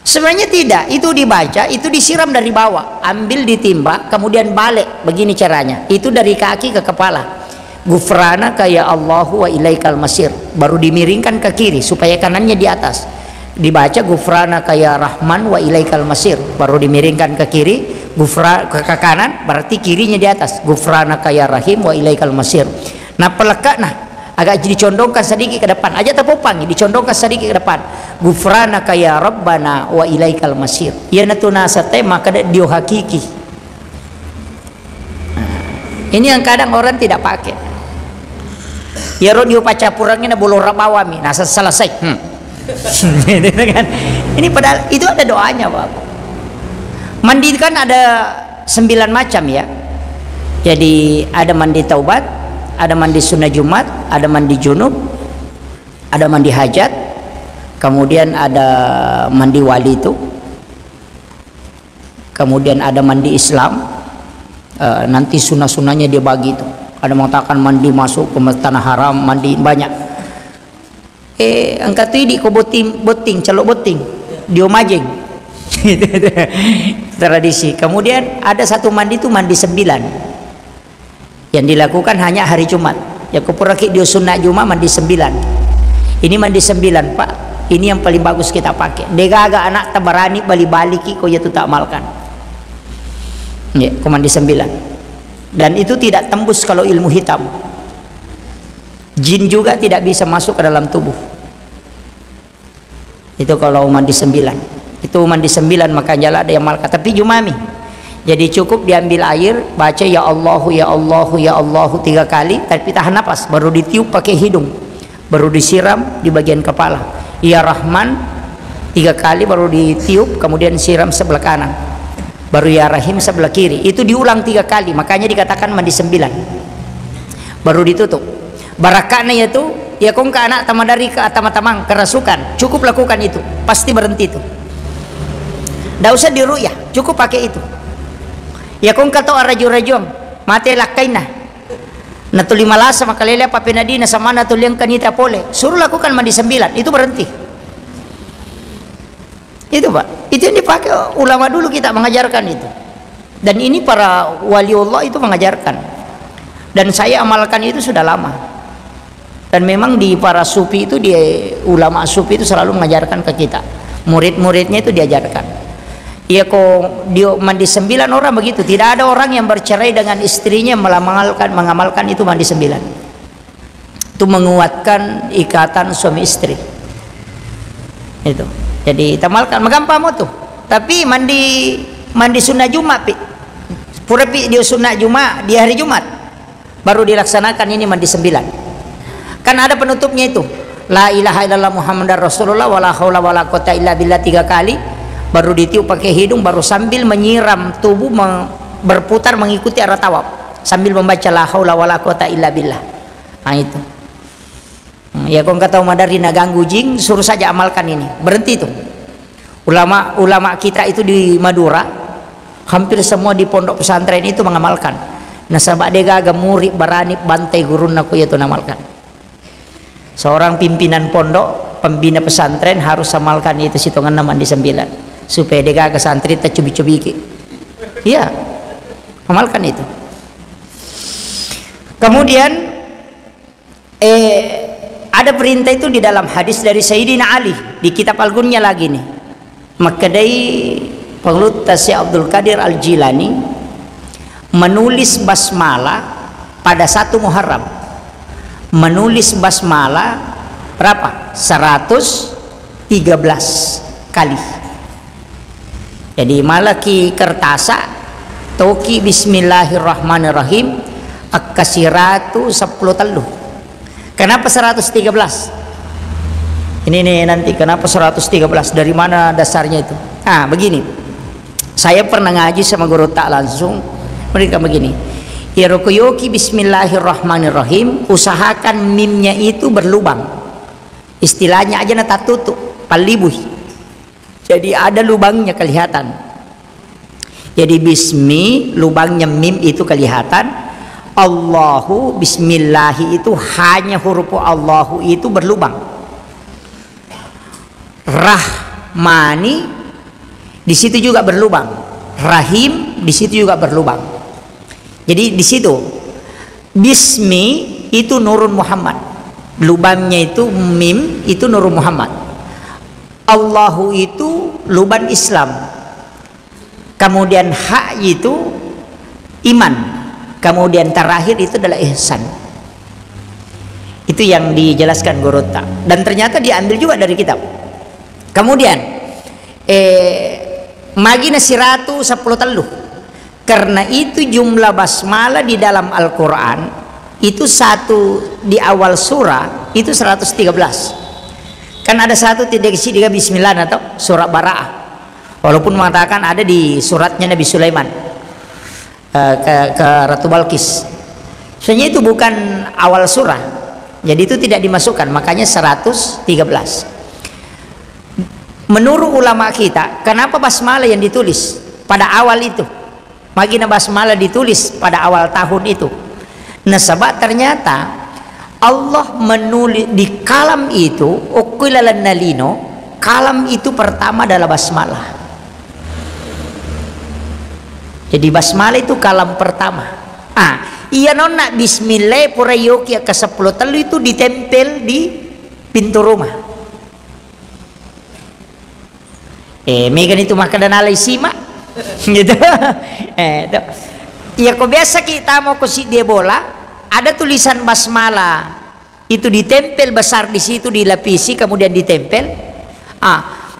Sebenarnya tidak, itu dibaca, itu disiram dari bawah, ambil ditimba, kemudian balik. Begini caranya, itu dari kaki ke kepala. Ghufranaka ya Allahu wa ilaikal masir. Baru dimiringkan ke kiri supaya kanannya di atas. Dibaca Ghufranaka ya Rahman wa ilaikal masir. Baru dimiringkan ke kiri, ke kanan, berarti kirinya di atas. Ghufranaka ya Rahim wa ilaikal masir. Nah pelekat agak dicondongkan sedikit ke depan aja tepopang, dicondongkan sedikit ke depan. Ghufranaka ya Rabbana wa ilaikal masir. Ya natuna satema kada dio hakiki. Ini yang kadang orang tidak pakai. Ya ro dio pacapurangnya bolo rabawami. Nah selesai. Kan? Ini padahal itu ada doanya, Pak. Mandi kan ada 9 macam ya. Jadi ada mandi taubat, ada mandi sunnah Jumat, ada mandi junub, ada mandi hajat, kemudian ada mandi wali itu, kemudian ada mandi Islam. Nanti sunnah-sunnahnya dia bagi itu. Ada mengatakan mandi masuk ke tanah haram, mandi banyak. Angkat ini ko boting, celok boting, dio majeng. Tradisi. Kemudian ada satu mandi itu mandi 9. Yang dilakukan hanya hari Jumat. Ya kupuraki dia sunnah Jumat mandi 9. Ini mandi 9 Pak. Ini yang paling bagus kita pakai. Dega anak tabarani bali-baliki ko ya tu tak amalkan. Ya, ko mandi 9. Dan itu tidak tembus kalau ilmu hitam. Jin juga tidak bisa masuk ke dalam tubuh. Itu kalau mandi 9. Itu mandi 9 makanya ada yang malaikat. Tapi Jumami. Jadi cukup diambil air, baca ya Allahu ya Allahu ya Allahu 3 kali, tapi tahan napas, baru ditiup pakai hidung, baru disiram di bagian kepala. Ya Rahman 3 kali baru ditiup, kemudian siram sebelah kanan. Baru ya Rahim sebelah kiri. Itu diulang 3 kali, makanya dikatakan mandi 9. Baru ditutup. Barakahnya itu ya kong ke anak tamadari ke tamang kerasukan, cukup lakukan itu, pasti berhenti itu. Tidak usah diruyah, cukup pakai itu. Ya kung kato arajur-rajong mati lakaina natuli malasa makalele apa penadina sama natuli yang kanita pole, suruh lakukan mandi 9, itu berhenti. Itu Pak, itu yang dipakai ulama dulu, kita mengajarkan itu. Dan ini para waliullah itu mengajarkan, dan saya amalkan itu sudah lama. Dan memang di para sufi itu, dia ulama sufi itu selalu mengajarkan ke kita, murid-muridnya itu diajarkan. Ya kok dia mandi 9 orang begitu. Tidak ada orang yang bercerai dengan istrinya mengamalkan itu mandi 9. Itu menguatkan ikatan suami istri. Itu. Jadi tamalkan magampang mo tuh. Tapi mandi sunnah Jumat pi. Pura pi dia sunnah Jumat di hari Jumat. Baru dilaksanakan ini mandi 9. Kan ada penutupnya itu. La ilaha illallah Muhammadar Rasulullah wala haula wala quwata illa billah 3 kali. Baru ditiup pakai hidung, baru sambil menyiram tubuh berputar mengikuti arah tawaf sambil membaca la haula wala quwata illa billah. Nah itu. Ya kau kata madari na ganggu jing, suruh saja amalkan ini. Berhenti itu. Ulama kita itu di Madura, hampir semua di pondok pesantren itu mengamalkan. Nasabak dega agak murid barani bantai gurun aku itu namalkan. Seorang pimpinan pondok, pembina pesantren harus amalkan itu sitongan mandi 9. Supaya dia ke santri tercubi-cubi. Iya, amalkan itu. Kemudian ada perintah itu di dalam hadis dari Sayyidina Ali di kitab Al-Gunya lagi nih. Makadai Penglut Tasya Abdul Qadir Al-Jilani menulis basmalah pada 1 Muharram. Menulis basmalah berapa? 113 kali. Jadi malaki kertasa toki bismillahirrahmanirrahim akasiratu 10 teluh. Kenapa 113? Ini nih nanti kenapa 113, dari mana dasarnya itu? Begini, saya pernah ngaji sama guru tak langsung, mereka begini, Irokoyoki bismillahirrahmanirrahim, usahakan mimnya itu berlubang, istilahnya aja nata tutup palibuh, jadi ada lubangnya kelihatan. Jadi bismi lubangnya mim itu kelihatan, Allahu bismillahi itu hanya huruf Allahu itu berlubang, Rahmani di situ juga berlubang, Rahim di situ juga berlubang. Jadi di situ bismi itu nurun Muhammad, lubangnya itu mim itu nurun Muhammad. Allahu itu lubang Islam, kemudian ha itu iman, kemudian terakhir itu adalah ihsan. Itu yang dijelaskan guru tak, dan ternyata diambil juga dari kitab. Kemudian magina siratu 10 teluh, karena itu jumlah basmalah di dalam Al-Quran itu satu di awal surah itu 113. Kan ada satu tidak bismillah atau surat Bara'ah, walaupun mengatakan ada di suratnya Nabi Sulaiman ke Ratu Balkis, sebenarnya itu bukan awal surah, jadi itu tidak dimasukkan, makanya 113. Menurut ulama kita, kenapa basmalah yang ditulis pada awal itu, magina basmalah ditulis pada awal tahun itu? Nah, sebab ternyata Allah menulis di kalam itu, uqilalan nalino, kalam itu pertama adalah basmalah. Jadi basmalah itu kalam pertama. Iya nona bismillah purayoki ke 10 telu itu ditempel di pintu rumah. Megan itu makanan alay sima gitu. Ya kok biasa kita mau ke dia bola, ada tulisan basmalah itu ditempel besar di situ, dilapisi kemudian ditempel.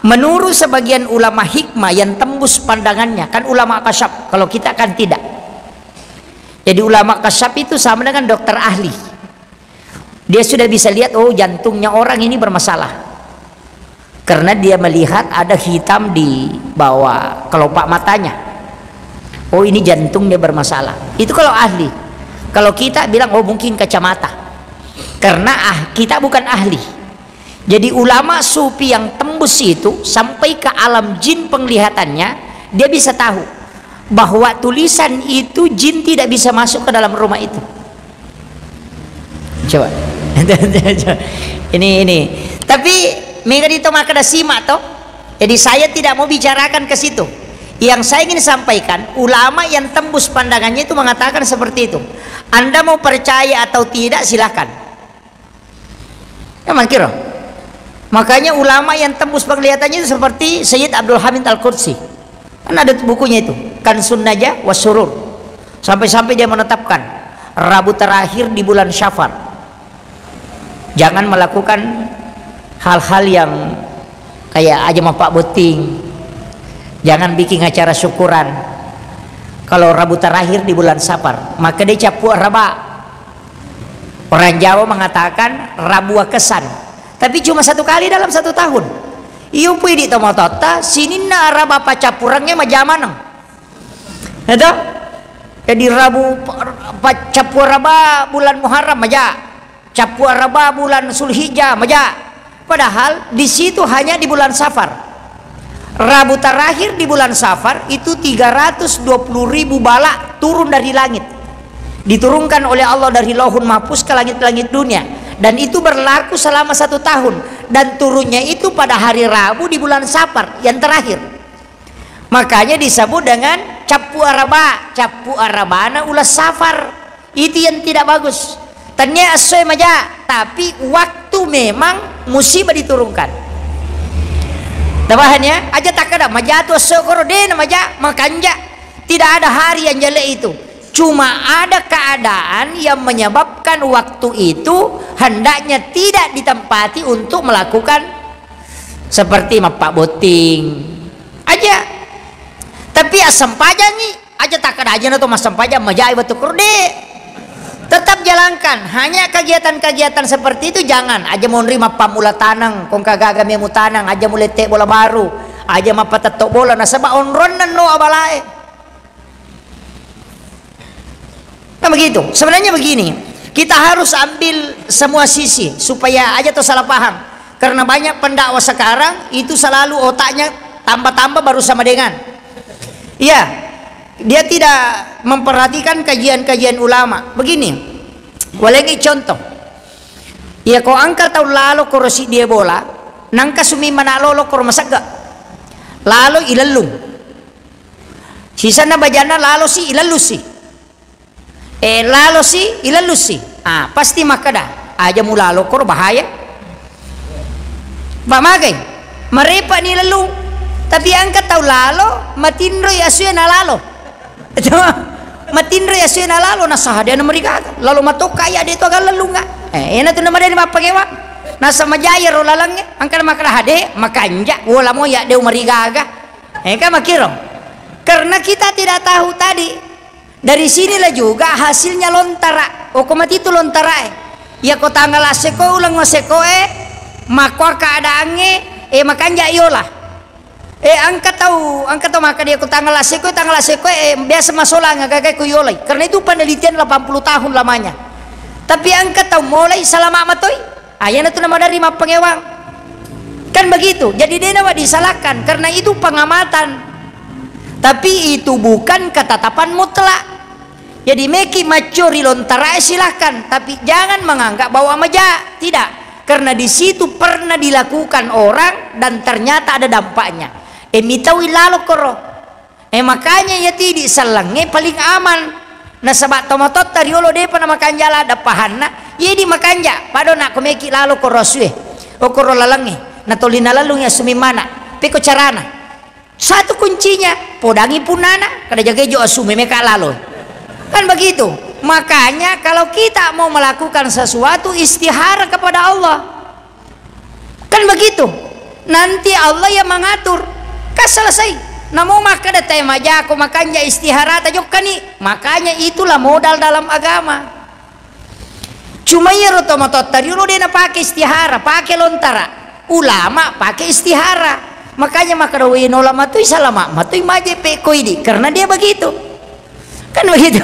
Menurut sebagian ulama hikmah yang tembus pandangannya, kan ulama kasyaf, kalau kita kan tidak. Jadi ulama kasyaf itu sama dengan dokter ahli, dia sudah bisa lihat, oh jantungnya orang ini bermasalah karena dia melihat ada hitam di bawah kelopak matanya, oh ini jantungnya bermasalah. Itu kalau ahli. Kalau kita bilang oh mungkin kacamata, karena kita bukan ahli. Jadi ulama sufi yang tembus itu sampai ke alam jin penglihatannya, dia bisa tahu bahwa tulisan itu jin tidak bisa masuk ke dalam rumah itu. Coba ini tapi mereka itu maka ada simak toh. Jadi saya tidak mau bicarakan ke situ. Yang saya ingin sampaikan, ulama yang tembus pandangannya itu mengatakan seperti itu. Anda mau percaya atau tidak silahkan. Ya makanya, makanya ulama yang tembus penglihatannya itu seperti Sayyid Abdul Hamid Al-Qudsi. Kan ada bukunya itu, kan Sunnajah Wasurur. Sampai-sampai dia menetapkan Rabu terakhir di bulan Syafar, jangan melakukan hal-hal yang kayak aja sama Pak Boting, jangan bikin acara syukuran kalau Rabu terakhir di bulan Safar, maka dia capu raba. Orang Jawa mengatakan Rabu kesan, tapi cuma 1 kali dalam 1 tahun. Iyo pui di tomotota sini na raba pacapurangnya majamanang. Itu jadi Rabu capu raba bulan Muharram aja, capu raba bulan Zulhijjah aja. Padahal di situ hanya di bulan Safar. Rabu terakhir di bulan Safar itu 320.000 bala turun dari langit, diturunkan oleh Allah dari Lauhul Mahfuz ke langit-langit dunia, dan itu berlaku selama 1 tahun, dan turunnya itu pada hari Rabu di bulan Safar yang terakhir. Makanya disebut dengan capu arabana ulas Safar. Itu yang tidak bagus. Ternyata sesuai maja, tapi waktu memang musibah diturunkan. Tabahannya aja tak ada maja tu sokoro den maja makanja, tidak ada hari yang jelek itu. Cuma ada keadaan yang menyebabkan waktu itu hendaknya tidak ditempati untuk melakukan seperti mapak boting aja. Tapi asam pajangi aja tak ada aja atau masam pajang majai batu kurde. Tetap jalankan. Hanya kegiatan-kegiatan seperti itu jangan. Aja mau nerima pamula tanang, kong kagaga memu tanang, aja mulai tek bola baru, aja mapa tetok bola nasaba onron dan no abalae. Kan begitu. Sebenarnya begini, kita harus ambil semua sisi supaya aja tuh salah paham. Karena banyak pendakwa sekarang itu selalu otaknya tambah-tambah baru sama dengan. Iya, dia tidak memperhatikan kajian-kajian ulama. Begini, walagi contoh. Ya kau angkat tahun lalu korosi dia bola, nangka sumi mana lolo kor masaga. Lalu ilalung. Sisa na bajana lalu si ilalusi. Lalu si ilalusi. Pasti makada. Aja mulalo kor bahaya. Pamakai. Merepa ni lalu. Tapi angkat tahu lalo matindroy asuya na lalo. Matindroy asuya na lalo nasa hadiah na mereka. Lalu matok kaya dito agak lalu nga. Ena tu nama dari mapangewa. Nasa majaya ro lalangnya. Angkat makada hade makanja. Wala mo ya deu marigaga. Kan makiro. Karena kita tidak tahu tadi. Dari sinilah juga hasilnya lontara. Okomat itu lontara. Ya ko tanggal aseko ulang maseko makwa keadaannya makanja iolah. Angkat tahu maka dia ko tanggal aseko biasa masola ngagagai ku yolai. Karena itu penelitian 80 tahun lamanya. Tapi angkat tahu mulai salama matoy. Ayana tu nama dari mapangewang. Kan begitu. Jadi dia nama disalahkan karena itu pengamatan. Tapi itu bukan ketetapan mutlak. Jadi meki macuri lontara silahkan, tapi jangan menganggap bahwa meja tidak, karena di situ pernah dilakukan orang dan ternyata ada dampaknya. Mitawi lalu koro, makanya ya tidak salangnya paling aman. Nah sabat tomatot tariolo de pana makan jala ada pahanna, ye di makanja, pado nak komeki lalu koro suwe, koro lalangi, natolina lalungnya sumi mana, peko carana. Satu kuncinya, podangi punana, kada jaga jo asume meka lalu. Kan begitu. Makanya kalau kita mau melakukan sesuatu istihara kepada Allah. Kan begitu. Nanti Allah yang mengatur. Kan selesai. Namo maka ada tema jako makanya istihara tajuk kani. Makanya itulah modal dalam agama. Cuma ya rotomotot tadi lo dia pakai istihara, pakai lontara. Ulama pakai istihara. Makanya maka dawin ulama tu salama, matui maje pe koidi karena dia begitu. Kan begitu.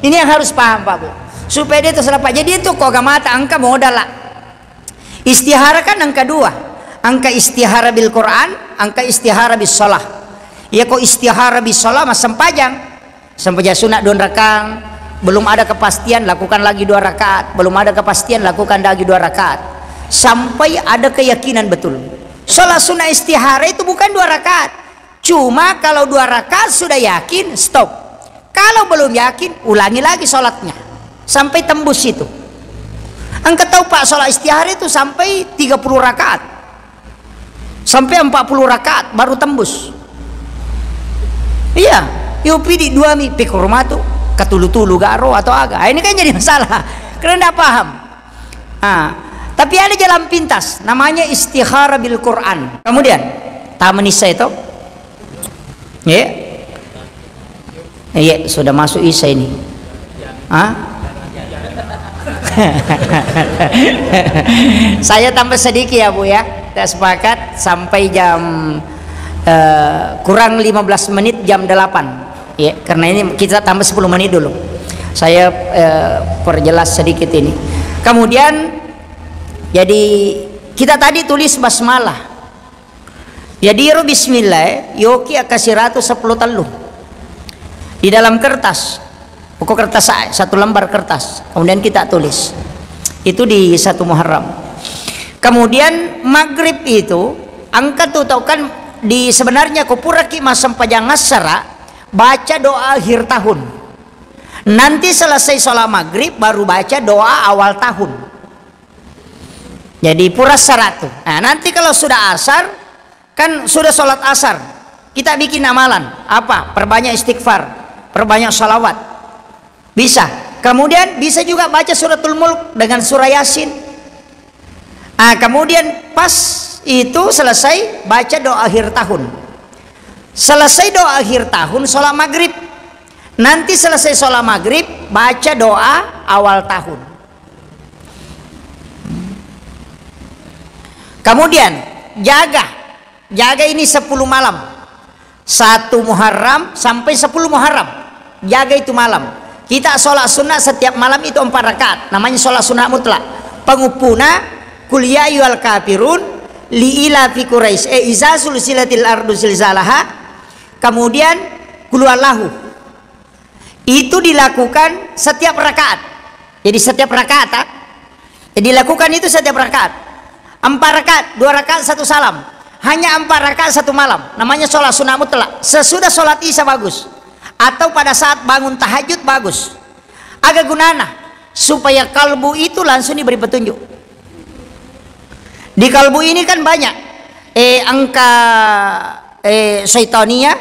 Ini yang harus paham Pak Bu, supaya dia itu selamat. Jadi itu kok mata angka modal lah. Istihara kan angka dua, angka istihara bil Quran, angka istihara bis sholah. Ya kok istihara bis sholah mas sempajang sunat 2 rakaat, belum ada kepastian lakukan lagi 2 rakaat, belum ada kepastian lakukan lagi 2 rakaat, sampai ada keyakinan betul. Sholat sunnah istihara itu bukan 2 rakaat, cuma kalau 2 rakaat sudah yakin stop. Kalau belum yakin, ulangi lagi sholatnya sampai tembus itu. Angkat tahu Pak, sholat istihara itu sampai 30 rakaat, sampai 40 rakaat baru tembus. Iya, yupi di 2 mi pikir rumah tuh katulu-tulu garo atau agak. Ini kan jadi masalah karena tidak paham. Tapi ada jalan pintas, namanya istihara bil Quran. Kemudian tamanisa itu, Iya, sudah masuk Isya ini. Saya tambah sedikit ya Bu ya. Kita sepakat sampai jam kurang 15 menit jam 8. Ya, karena ini kita tambah 10 menit dulu. Saya perjelas sedikit ini. Kemudian jadi kita tadi tulis basmalah. Jadi bismillah, yoki akasiratu 10 telu. Di dalam kertas, pokok kertas 1 lembar kertas, kemudian kita tulis itu di 1 Muharram. Kemudian maghrib itu angkat tuh tahu kan di sebenarnya kupuraki masam pajang asara baca doa akhir tahun. Nanti selesai sholat maghrib baru baca doa awal tahun. Jadi puras 100. Nah nanti kalau sudah asar kan sudah sholat asar, kita bikin amalan apa? Perbanyak istighfar, perbanyak salawat. Bisa. Kemudian bisa juga baca suratul Mulk dengan surah Yasin. Kemudian pas itu selesai baca doa akhir tahun. Selesai doa akhir tahun sholat maghrib. Nanti selesai sholat maghrib baca doa awal tahun. Kemudian jaga ini 10 malam. 1 Muharram sampai 10 Muharram. Jaga itu malam. Kita sholat sunnah setiap malam itu 4 rakaat. Namanya sholat sunnah mutlak. Pengupuna kul ya ayyuhal kafirun li ila fi quraish iza sulsilatil ardu silzalaha. Kemudian qul huwallahu. Itu dilakukan setiap rakaat. Jadi setiap rakaat dilakukan itu setiap rakaat. 4 rakaat, 2 rakaat 1 salam. Hanya 4 rakaat 1 malam. Namanya sholat sunnah mutlak. Sesudah sholat isya bagus. Atau pada saat bangun tahajud bagus. Agak gunana supaya kalbu itu langsung diberi petunjuk. Di kalbu ini kan banyak angka syaitania.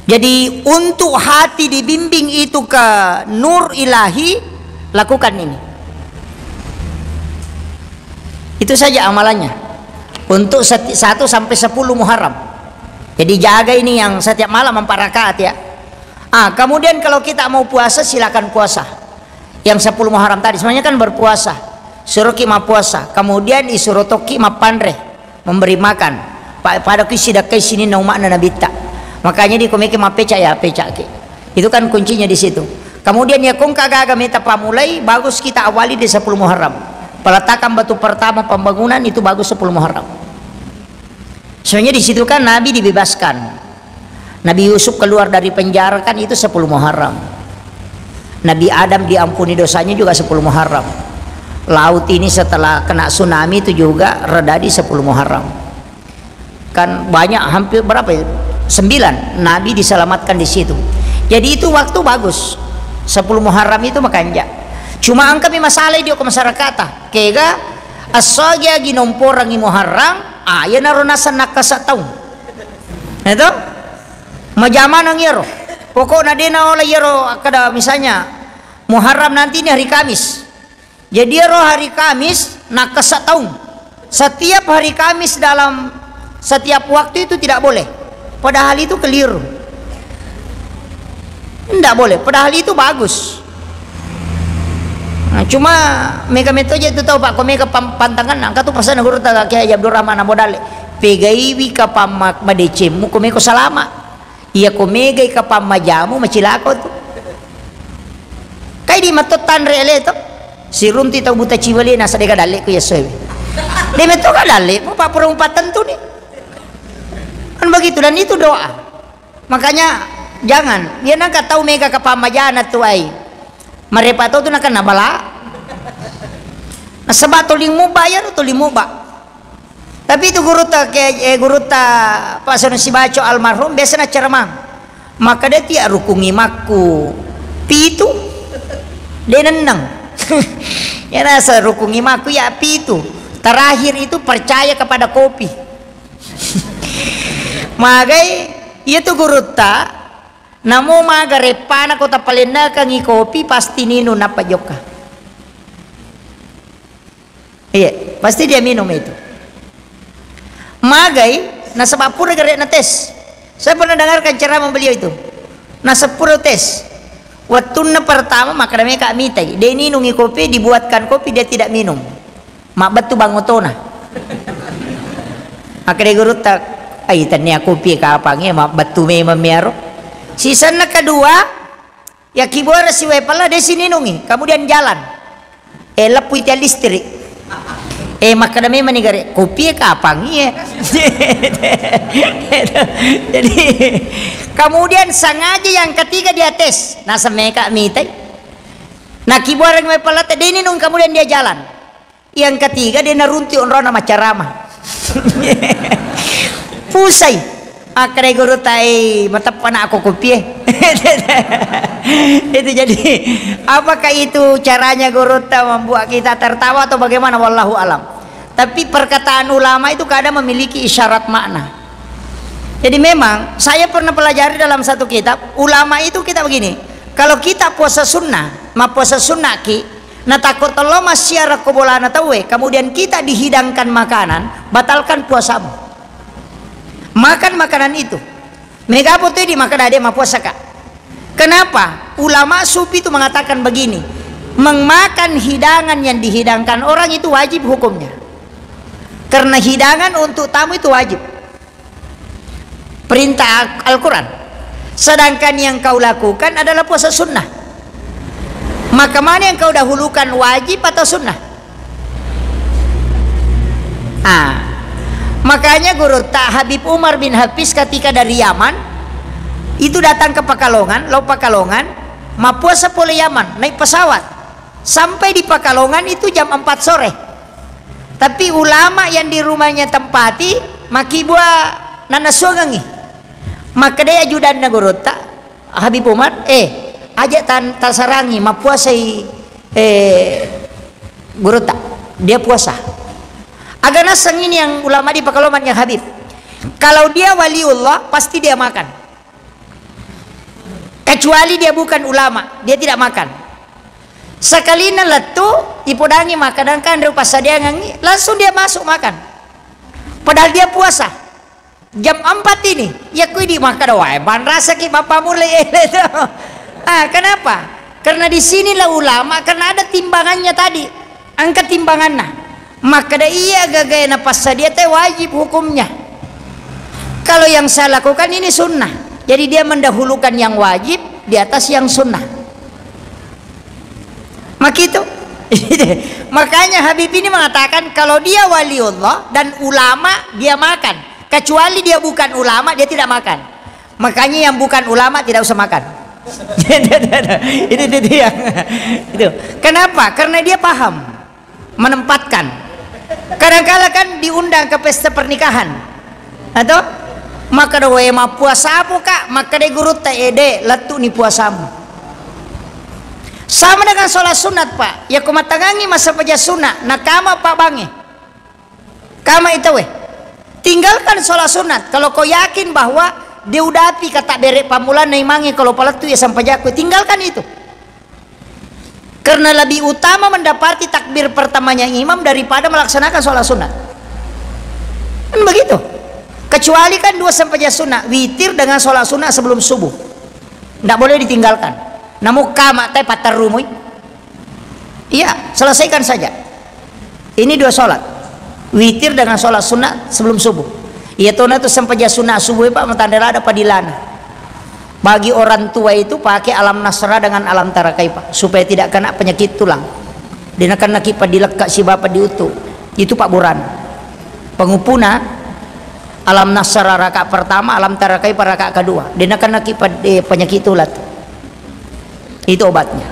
Jadi untuk hati dibimbing itu ke nur ilahi, lakukan ini. Itu saja amalannya untuk 1 sampai 10 Muharram. Jadi jaga ini yang setiap malam 4 rakaat ya. Kemudian kalau kita mau puasa silakan puasa. Yang 10 Muharram tadi sebenarnya kan berpuasa. Suruh kima puasa. Kemudian disuruh toki ma pandre memberi makan. Pada kisidak sini naumakna nabita. Makanya di komiki ma peca ya peca ke. Itu kan kuncinya di situ. Kemudian ya kung kagak meta pamulai bagus kita awali di 10 Muharram. Peletakan batu pertama pembangunan itu bagus 10 Muharram. Sebenarnya di situ kan Nabi dibebaskan. Nabi Yusuf keluar dari penjara kan itu 10 Muharram. Nabi Adam diampuni dosanya juga 10 Muharram. Laut ini setelah kena tsunami itu juga reda di 10 Muharram. Kan banyak hampir berapa ya? 9 Nabi diselamatkan di situ. Jadi itu waktu bagus. 10 Muharram itu makanya. Cuma angka masalah dia ke masyarakat. Kega asogya ginomporangi Muharram. Ya naronasan nakasataw. Itu majaman ang yero. Pokoknya dia na oleh yero kada misalnya Muharram nanti ini hari Kamis. Jadi yero hari Kamis nakasataw. Setiap hari Kamis dalam setiap waktu itu tidak boleh. Padahal itu keliru. Tidak boleh. Padahal itu bagus. Cuma mega metoje itu tahu Pak, kau mega pantangan angkat tuh pasan guru tak kayak Abdul Rahman Abodale pegaiwi ka pamak madecemu kau mega salama iya kau mega ka pamajamu macilako tuh kayak di matotan rele tuh si runti tahu buta ciwali nasa deka dale ku ya soe de meto ka dale mau pak perumpatan tuh nih kan begitu dan itu doa. Makanya jangan dia nangka tahu mega ka pamajana tuh ai marepato tu nak nabala nasaba tuling mo bayar tuling mo ba tapi itu guru ta Pak Sanusi Baco almarhum biasa na ceramah maka dia tiak rukungi maku pitu dia nenang ya nasa rukungi maku ya pitu terakhir itu percaya kepada kopi magai itu guru ta namo magarepana ko tapalena kang kopi pasti nino napajoka. Iya, pasti dia minum itu. Magai nasa bapura gare na tes. Saya pernah dengarkan ceramah beliau itu. Nasa pura tes. Waktu na pertama maka dami kak mitai. Dia ninungi kopi dibuatkan kopi dia tidak minum. Mak batu bangotona. Maka dia guru tak ay tanya kopi ka apangnya mak batu me mamiaro. Sisa na kedua ya kibora si wepala dia sininungi kemudian jalan lapuy tia listrik makadami manigare kopi kapang iya jadi kemudian sengaja yang ketiga dia tes nasa meka mitai nah kibora ng wepala dia ninung kemudian dia jalan yang ketiga dia narunti onrona macarama pusay akre guru tai matapan aku kopi itu jadi apakah itu caranya guru ta membuat kita tertawa atau bagaimana wallahu alam tapi perkataan ulama itu kadang memiliki isyarat makna jadi memang saya pernah pelajari dalam satu kitab ulama itu kita begini kalau kita puasa sunnah, ma puasa sunnah ki, na takut Allah masyara kubolana tahu, kemudian kita dihidangkan makanan, batalkan puasamu. Makan makanan itu. Megapo tuh di makan ada ma puasa kak. Kenapa? Ulama sufi itu mengatakan begini, memakan hidangan yang dihidangkan orang itu wajib hukumnya. Karena hidangan untuk tamu itu wajib. Perintah Al-Quran. Sedangkan yang kau lakukan adalah puasa sunnah. Maka mana yang kau dahulukan, wajib atau sunnah? Makanya guru tak Habib Umar bin Hafiz ketika dari Yaman itu datang ke Pekalongan, Laut Pekalongan, ma puasa pole Yaman, naik pesawat sampai di Pekalongan itu jam 4 sore. Tapi ulama yang di rumahnya tempati maki buah nanasugangi. Maka dia ajudan na guru tak Habib Umar ajak tasarangi ma puasai guru tak dia puasa. Agak nasang ini yang ulama di Pekalongan yang Habib. Kalau dia waliullah pasti dia makan. Kecuali dia bukan ulama, dia tidak makan. Sekali na letu ipodangi makan kan rupa sadia ngangi, langsung dia masuk makan. Padahal dia puasa. Jam 4 ini ya kui di makan wae ban rasa ki bapak mulai itu. Kenapa? Karena di sinilah ulama, karena ada timbangannya tadi, angkat timbangannya. Maka da iya gagaya na pasadia teh wajib hukumnya. Kalau yang saya lakukan ini sunnah, jadi dia mendahulukan yang wajib di atas yang sunnah. Maka itu makanya Habib ini mengatakan kalau dia waliullah dan ulama dia makan. Kecuali dia bukan ulama, dia tidak makan. Makanya yang bukan ulama tidak usah makan. Itu yang itu. Kenapa? Karena dia paham menempatkan. Kadang-kala kan diundang ke pesta pernikahan, atau maka doa ma puasa apa kak? Maka de guru tak letu ni puasamu. Sama dengan sholat sunat pak. Ya kumatangangi masa paja sunat. Nakama pak bangi. Kama itu weh. Tinggalkan sholat sunat. Kalau kau yakin bahwa dia udah api kata berek pamulan naimangi kalau paletu ya sampai jago, tinggalkan itu. Karena lebih utama mendapati takbir pertamanya imam daripada melaksanakan sholat sunat. Kan begitu. Kecuali kan 2 sampai sunat, witir dengan sholat sunat sebelum subuh. Tidak boleh ditinggalkan. Namun kama teh patar rumui. Iya, selesaikan saja. Ini 2 sholat. Witir dengan sholat sunat sebelum subuh. Iya tuh itu sampai sunat subuh pak mentandela ada padilana. Bagi orang tua itu pakai alam nasra dengan alam tarakai pak, supaya tidak kena penyakit tulang. Dia kena kipat dilekak si bapak diutuh. Itu pak buran. Pengupuna alam nasra rakaat pertama, alam tarakai pada rakaat kedua. Dia kena kipat penyakit tulang. Itu obatnya.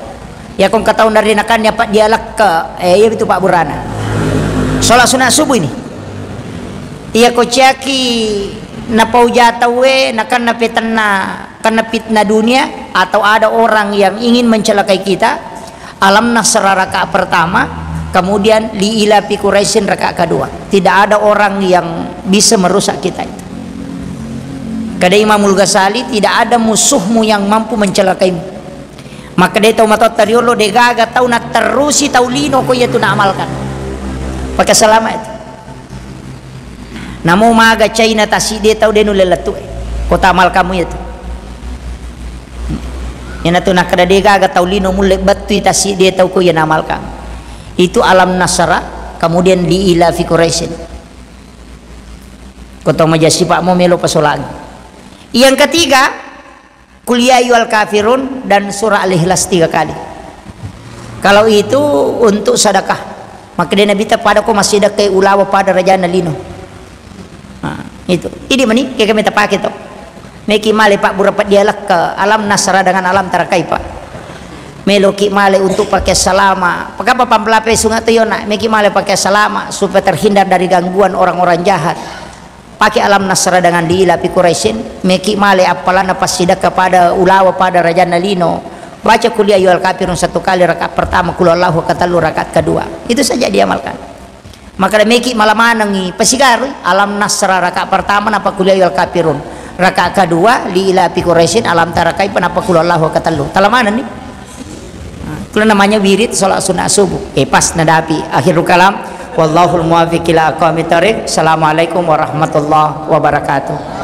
Ya kau ketahuan dari nakannya pak dia lekak. Itu pak burana. Sholat sunat subuh ini iya kociaki napau jatawe nakan karena fitnah dunia atau ada orang yang ingin mencelakai kita. Alam nasra rakaat pertama, kemudian liilafi Quraisyin rakaat kedua. Tidak ada orang yang bisa merusak kita itu. Kata Imamul Ghazali, tidak ada musuhmu yang mampu mencelakaimu. Maka dia tahu matot tariolo degaga tahu nak terusi tahu lino ko itu nak amalkan. Pakai selama itu. Namu maga China tasi dia tahu dia nulelatu. Kota amal kamu itu. Yang itu nak kada dia gaga tahu lino mulai batu tasi dia tahu ko yang amal kamu. Itu alam nasara, kemudian liila fi Quraisyin. Kota majasi pak mau melo pasolagi. Yang ketiga, kuliah yual kafirun dan surah Al-Ikhlas 3 kali. Kalau itu untuk sedekah. Maka dia Nabi pada ko masih ada kay ulawa pada raja nalino. Itu. Ini mani kaya kami pakai to. Meki male pak burapat dialak ke alam nasara dengan alam tarakai pak. Meloki male untuk pakai salama. Pagapa pampelape sungat to yona. Meki male pakai salama supaya terhindar dari gangguan orang-orang jahat. Pakai alam nasara dengan diilapi Quraisyin. Meki male apalana pasida kepada ulawa pada raja nalino. Baca kuliah yual kafirun 1 kali rakaat pertama, kul Allahu katalu rakaat kedua. Itu saja diamalkan. Maka meki malamanangi pasigar alam nasra rakaat pertama napa kuliah yual kafirun. rakaat kedua li ila fi Quraisyin alam tarakai penapa kulallahu katalu talamana nih kalau namanya wirid salat sunat subuh pas nadapi akhirul kalam wallahul muwaffiq ila aqwamit thoriq. Assalamualaikum warahmatullahi wabarakatuh.